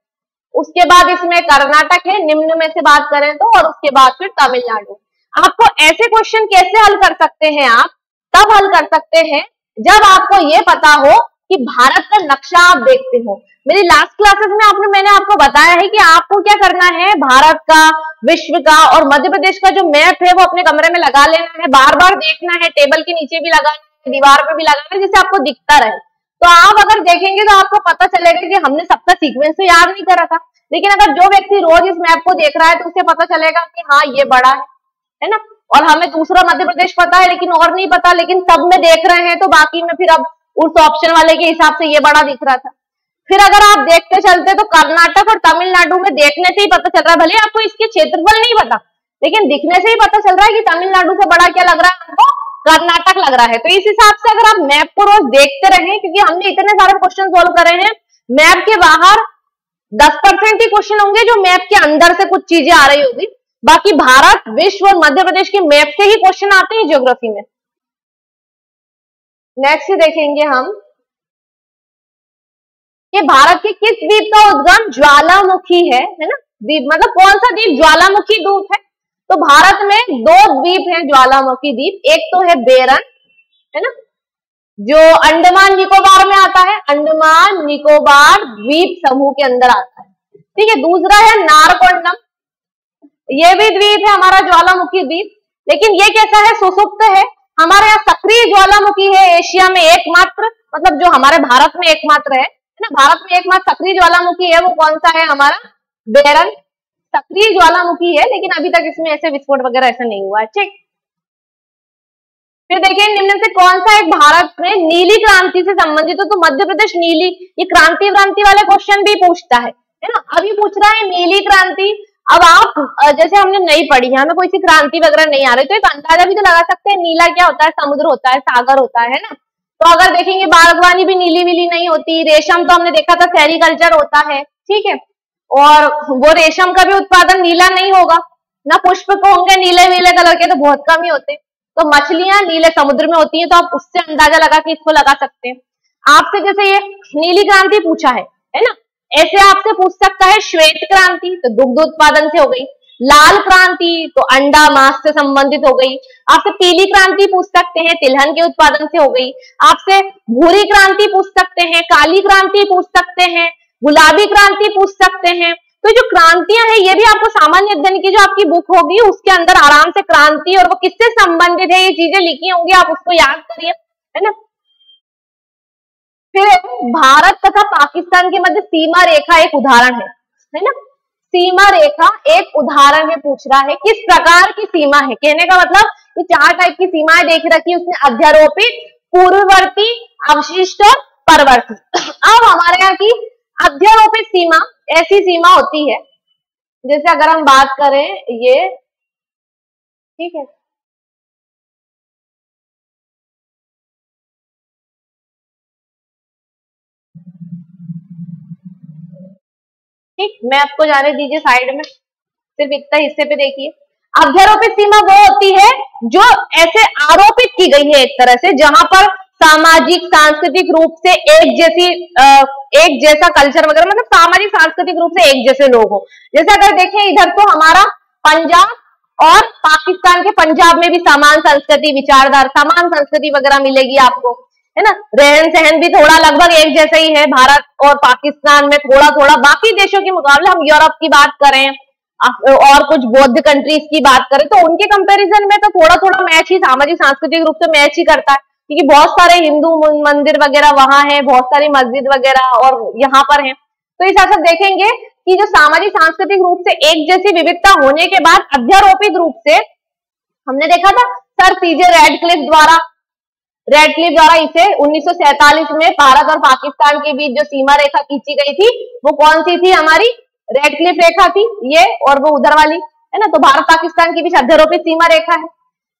उसके बाद इसमें कर्नाटक है निम्न में से बात करें तो, और उसके बाद फिर तमिलनाडु। आपको ऐसे क्वेश्चन कैसे हल कर सकते हैं, आप तब हल कर सकते हैं जब आपको ये पता हो कि भारत का नक्शा आप देखते हो। मेरी लास्ट क्लासेस में मैंने आपको बताया है कि आपको क्या करना है, भारत का, विश्व का और मध्य प्रदेश का जो मैप है वो अपने कमरे में लगा लेना है, बार बार देखना है, टेबल के नीचे भी लगाना है, दीवार पे भी लगाना है, जिससे आपको दिखता रहे। तो आप अगर देखेंगे तो आपको पता चलेगा कि हमने सबका सीक्वेंस तो याद नहीं करा था, लेकिन अगर जो व्यक्ति रोज इस मैप को देख रहा है तो उसे पता चलेगा कि हाँ ये बड़ा है ना, और हमें दूसरा मध्य प्रदेश पता है लेकिन और नहीं पता, लेकिन सब में देख रहे हैं तो बाकी में फिर अब उस ऑप्शन वाले के हिसाब से ये बड़ा दिख रहा था। फिर अगर आप देखते चलते तो कर्नाटक और तमिलनाडु में देखने से ही पता चल रहा है, भले आपको इसके क्षेत्रफल नहीं पता लेकिन दिखने से ही पता चल रहा है कि तमिलनाडु से बड़ा क्या लग रहा है, हमको कर्नाटक लग रहा है। तो इस हिसाब से अगर आप मैप को रोज देखते रहें, क्योंकि हमने इतने सारे क्वेश्चन सोल्व करे हैं, मैप के बाहर 10% ही क्वेश्चन होंगे जो मैप के अंदर से कुछ चीजें आ रही होगी, बाकी भारत, विश्व और मध्य प्रदेश के मैप से ही क्वेश्चन आते हैं ज्योग्राफी में। नेक्स्ट देखेंगे हम कि भारत के किस द्वीप का उद्गम ज्वालामुखी है ना, द्वीप मतलब कौन सा द्वीप ज्वालामुखी द्वीप है, तो भारत में दो द्वीप हैं ज्वालामुखी द्वीप, एक तो है बेरन है ना जो अंडमान निकोबार में आता है, अंडमान निकोबार द्वीप समूह के अंदर आता है। ठीक है, दूसरा है नारकोंडम, ये भी द्वीप है हमारा ज्वालामुखी द्वीप, लेकिन ये कैसा है, सुसुप्त है। हमारे यहाँ सक्रिय ज्वालामुखी है एशिया में एकमात्र, मतलब जो हमारे भारत में एकमात्र है ना, भारत में एकमात्र सक्रिय ज्वालामुखी है वो कौन सा है, हमारा बेरन सक्रिय ज्वालामुखी है, लेकिन अभी तक इसमें ऐसे विस्फोट वगैरह ऐसा नहीं हुआ है। ठीक, फिर देखिए निम्न से कौन सा एक भारत में नीली क्रांति से संबंधित हो, तो मध्य प्रदेश नीली, ये क्रांति वाले क्वेश्चन भी पूछता है ना, अभी पूछ रहा है नीली क्रांति। अब आप जैसे हमने नहीं पढ़ी है, हमें कोई सी क्रांति वगैरह नहीं आ रही, तो एक अंदाजा भी तो लगा सकते हैं नीला क्या होता है, समुद्र होता है, सागर होता है ना। तो अगर देखेंगे बागवानी भी नीली विली नहीं होती, रेशम तो हमने देखा था सेरिकल्चर होता है। ठीक है, और वो रेशम का भी उत्पादन नीला नहीं होगा ना, पुष्प को होंगे नीले नीले कलर के तो बहुत कम ही होते, तो मछलियां नीले समुद्र में होती हैं, तो आप उससे अंदाजा लगा के इसको लगा सकते हैं। आपसे जैसे ये नीली क्रांति पूछा है ना, ऐसे आपसे पूछ सकता है श्वेत क्रांति, तो दुग्ध उत्पादन से हो गई, लाल क्रांति तो अंडा मांस से संबंधित हो गई, आपसे पीली क्रांति पूछ सकते हैं तिलहन के उत्पादन से हो गई, आपसे भूरी क्रांति पूछ सकते हैं, काली क्रांति पूछ सकते हैं, गुलाबी क्रांति पूछ सकते हैं। तो जो क्रांतियां हैं ये भी आपको सामान्य अध्ययन की जो आपकी बुक होगी उसके अंदर आराम से क्रांति और वो किससे संबंधित है ये चीजें लिखी होंगी, आप उसको याद करिए, है ना। फिर भारत तथा पाकिस्तान के मध्य सीमा रेखा एक उदाहरण है ना, सीमा रेखा एक उदाहरण है, पूछ रहा है किस प्रकार की सीमा है, कहने का मतलब कि 4 टाइप की सीमाएं देख रखी है उसने, अध्यारोपित, पूर्ववर्ती, अवशिष्ट और परवर्ती। अब हमारे यहाँ की अध्यारोपित सीमा ऐसी सीमा होती है, जैसे अगर हम बात करें ये, ठीक है, ठीक, मैं आपको जाने दीजिए साइड में, सिर्फ इतना हिस्से पे देखिए। अध्यारोपित सीमा वो होती है जो ऐसे आरोपित की गई है एक तरह से, जहां पर सामाजिक सांस्कृतिक रूप से एक जैसा कल्चर वगैरह, मतलब सामाजिक सांस्कृतिक रूप से एक जैसे लोग हो। जैसे अगर देखें इधर तो हमारा पंजाब और पाकिस्तान के पंजाब में भी समान संस्कृति, विचारधारा, समान संस्कृति वगैरह मिलेगी आपको, है ना। रहन सहन भी थोड़ा लगभग एक जैसा ही है भारत और पाकिस्तान में, थोड़ा थोड़ा बाकी देशों के मुकाबले, हम यूरोप की बात करें और कुछ बौद्ध कंट्रीज की बात करें तो उनके कंपैरिजन में तो थोड़ा थोड़ा मैच ही, सामाजिक सांस्कृतिक रूप से मैच ही करता है, क्योंकि बहुत सारे हिंदू मंदिर वगैरह वहां है, बहुत सारी मस्जिद वगैरह और यहाँ पर है। तो इस हिसाब से देखेंगे कि जो सामाजिक सांस्कृतिक रूप से एक जैसी विविधता होने के बाद अध्यारोपित रूप से, हमने देखा था सर सीजे रेडक्लिफ द्वारा इसे 1947 में भारत और पाकिस्तान के बीच जो सीमा रेखा खींची गई थी वो कौन सी थी, हमारी रेडक्लिफ रेखा थी ये, और वो उधर वाली है ना। तो भारत पाकिस्तान के बीच अध्यारोपित सीमा रेखा है।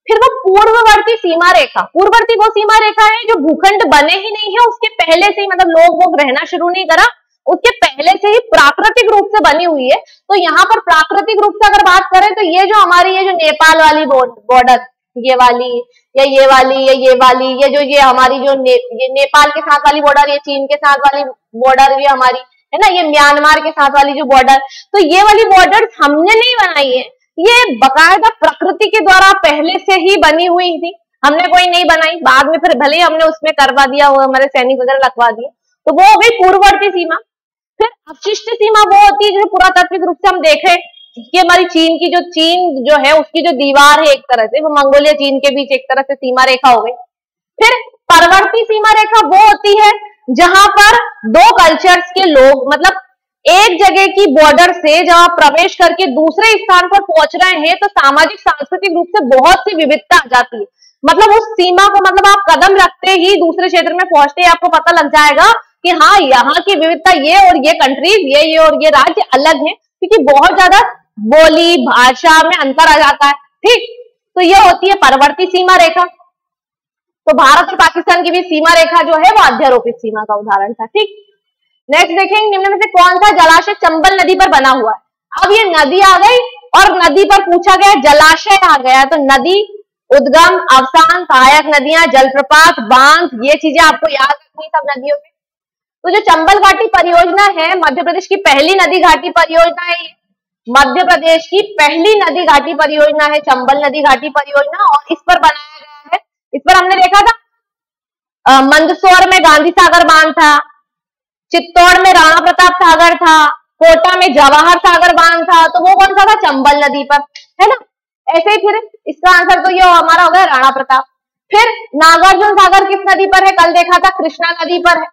फिर वो पूर्ववर्ती सीमा रेखा, पूर्ववर्ती वो सीमा रेखा है जो भूखंड बने ही नहीं है उसके पहले से ही, मतलब लोग रहना शुरू नहीं करा उसके पहले से ही प्राकृतिक रूप से बनी हुई है। तो यहाँ पर प्राकृतिक रूप से अगर बात करें तो ये जो हमारी, ये जो नेपाल वाली बॉर्डर, ये वाली या ये वाली या ये वाली, ये हमारी जो ये नेपाल के साथ वाली बॉर्डर, ये चीन के साथ वाली बॉर्डर भी हमारी है ना, ये म्यांमार के साथ वाली जो बॉर्डर, तो ये वाली बॉर्डर हमने नहीं बनाई है, ये बकायदा प्रकृति के द्वारा पहले से ही बनी हुई थी, हमने कोई नहीं बनाई, बाद में फिर भले ही हमने उसमें करवा दिया, वो हमारे सैनिक वगैरह लगवा दिया, तो वो हो गई पूर्ववर्ती सीमा। फिर अवशिष्ट सीमा वो होती है जो पुरातात्विक रूप से हम देखें कि हमारी चीन जो है उसकी जो दीवार है एक तरह से, वो मंगोलिया चीन के बीच एक तरह से सीमा रेखा हो गई। फिर परवर्ती सीमा रेखा वो होती है जहां पर दो कल्चर्स के लोग, मतलब एक जगह की बॉर्डर से जब आप प्रवेश करके दूसरे स्थान पर पहुंच रहे हैं तो सामाजिक सांस्कृतिक रूप से बहुत सी विविधता आ जाती है। मतलब उस सीमा को, मतलब आप कदम रखते ही दूसरे क्षेत्र में पहुंचते ही आपको पता लग जाएगा कि हाँ यहाँ की विविधता ये, और ये कंट्रीज ये और ये राज्य अलग है, क्योंकि बहुत ज्यादा बोली भाषा में अंतर आ जाता है। ठीक, तो ये होती है परवर्ती सीमा रेखा। तो भारत और पाकिस्तान की भी सीमा रेखा जो है वो अध्यारोपित सीमा का उदाहरण था। ठीक, नेक्स्ट देखेंगे निम्न में से कौन सा जलाशय चंबल नदी पर बना हुआ है। अब ये नदी आ गई और नदी पर पूछा गया, जलाशय आ गया, तो नदी, उद्गम, अवसान, सहायक नदियां, जलप्रपात, बांध, ये चीजें आपको याद रखनी सब नदियों में। तो जो चंबल घाटी परियोजना है मध्य प्रदेश की पहली नदी घाटी परियोजना है, मध्य प्रदेश की पहली नदी घाटी परियोजना है चंबल नदी घाटी परियोजना, और इस पर बनाया गया है, इस पर हमने देखा था मंदसौर में गांधी सागर बांध था, चित्तौड़ में राणा प्रताप सागर था, कोटा में जवाहर सागर बांध था, तो वो कौन सा था, चंबल नदी पर, है ना। ऐसे ही फिर इसका आंसर तो ये हमारा हो गया राणा प्रताप। फिर नागार्जुन सागर किस नदी पर है, कल देखा था कृष्णा नदी पर है,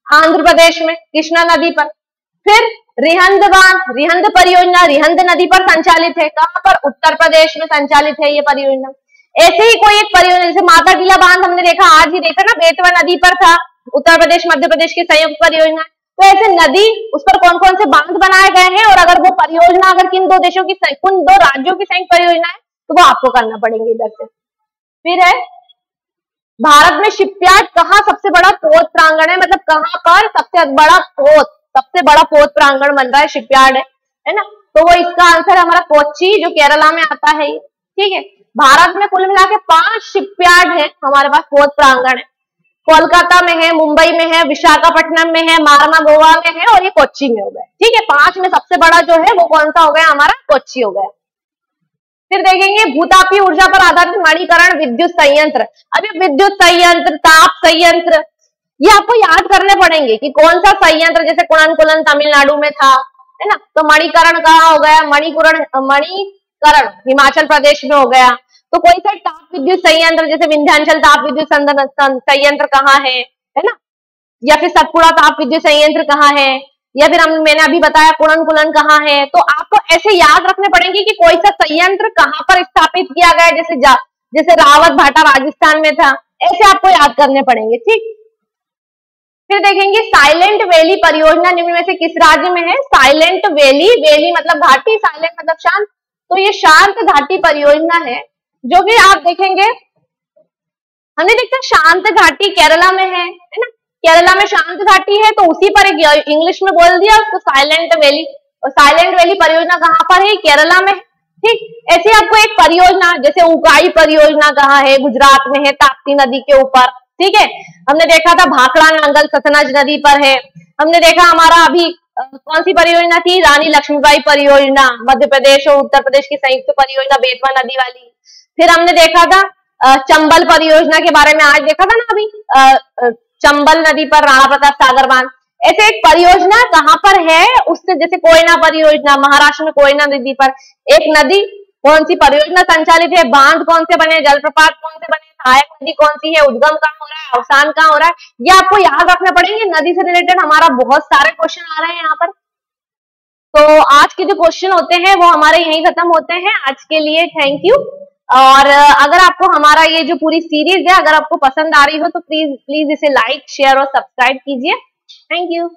आंध्र प्रदेश में कृष्णा नदी पर। फिर रिहंद बांध, रिहंद परियोजना रिहंद नदी पर संचालित है, कहां पर, उत्तर प्रदेश में संचालित है ये परियोजना। ऐसे ही कोई एक परियोजना जैसे माता टीला बांध हमने देखा, आज ही देखा ना, बेतवा नदी पर था, उत्तर प्रदेश मध्य प्रदेश की संयुक्त परियोजना। तो ऐसे नदी, उस पर कौन कौन से बांध बनाए गए हैं, और अगर वो परियोजना अगर किन दो देशों की, किन दो राज्यों की संयुक्त परियोजना है तो वो आपको करना पड़ेंगे इधर से। फिर है भारत में शिपयार्ड कहाँ सबसे बड़ा पोत प्रांगण है, मतलब कहां पर सबसे बड़ा पोत प्रांगण बन रहा है, शिपयार्ड है ना। तो वो इसका आंसर हमारा कोच्चि जो केरला में आता है। ठीक है, भारत में कुल मिला के 5 शिपयार्ड है हमारे पास, पोत प्रांगण है। कोलकाता में है, मुंबई में है, विशाखापट्टनम में है, मारना गोवा में है, और ये कोच्चि में हो गया। ठीक है, 5 में सबसे बड़ा जो है वो कौन सा हो गया, हमारा कोच्चि हो गया। फिर देखेंगे भूतापीय ऊर्जा पर आधारित मणिकरण विद्युत संयंत्र। अभी विद्युत संयंत्र, ताप संयंत्र, ये आपको याद करने पड़ेंगे कि कौन सा संयंत्र, जैसे कुणन तमिलनाडु में था, है ना। तो मणिकरण कहाँ हो गया, मणिकरण हिमाचल प्रदेश में हो गया। तो कोई सा ताप विद्युत संयंत्र, जैसे विंध्याचल ताप विद्युत संयंत्र कहाँ है ना, या फिर सतपुड़ा ताप विद्युत संयंत्र कहाँ है, या फिर मैंने अभी बताया कुणन कहाँ है। तो आपको ऐसे याद रखने पड़ेंगे कि कोई सा संयंत्र कहाँ पर स्थापित किया गया, जैसे रावत भाटा राजस्थान में था, ऐसे आपको याद करने पड़ेंगे, ठीक। फिर देखेंगे साइलेंट वैली परियोजना निम्न में से किस राज्य में है। साइलेंट वैली, वैली मतलब घाटी, साइलेंट मतलब शांत, तो ये शांत घाटी परियोजना है, जो कि आप देखेंगे हमने देखा शांत घाटी केरला में है ना, केरला में शांत घाटी है, तो उसी पर एक इंग्लिश में बोल दिया उसको साइलेंट वैली। और साइलेंट वैली परियोजना कहाँ पर है, केरला में, ठीक। ऐसे आपको एक परियोजना जैसे उकाई परियोजना कहाँ है, गुजरात में है, ताप्ती नदी के ऊपर, ठीक है। हमने देखा था भाखड़ा नांगल सतलज नदी पर है। हमने देखा हमारा अभी कौन सी परियोजना थी, रानी लक्ष्मीबाई परियोजना, मध्य प्रदेश और उत्तर प्रदेश की संयुक्त परियोजना बेतवा नदी वाली। फिर हमने देखा था चंबल परियोजना के बारे में, आज देखा था ना अभी, चंबल नदी पर राणा प्रताप सागर बांध। ऐसे एक परियोजना कहाँ पर है, उससे जैसे कोयना परियोजना, महाराष्ट्र में कोयना नदी पर एक नदी, कौन सी परियोजना संचालित है, बांध कौन से बने, जलप्रपात कौन से बने, सहायक नदी कौन सी है, उद्गम कहाँ हो रहा है, अवसान कहाँ हो रहा है, ये आपको याद रखना पड़ेंगे। नदी से रिलेटेड हमारा बहुत सारे क्वेश्चन आ रहे हैं यहाँ पर। तो आज के जो क्वेश्चन होते हैं वो हमारे यहीं खत्म होते हैं। आज के लिए थैंक यू। और अगर आपको हमारा ये जो पूरी सीरीज है अगर आपको पसंद आ रही हो तो प्लीज इसे लाइक, शेयर और सब्सक्राइब कीजिए। Thank you.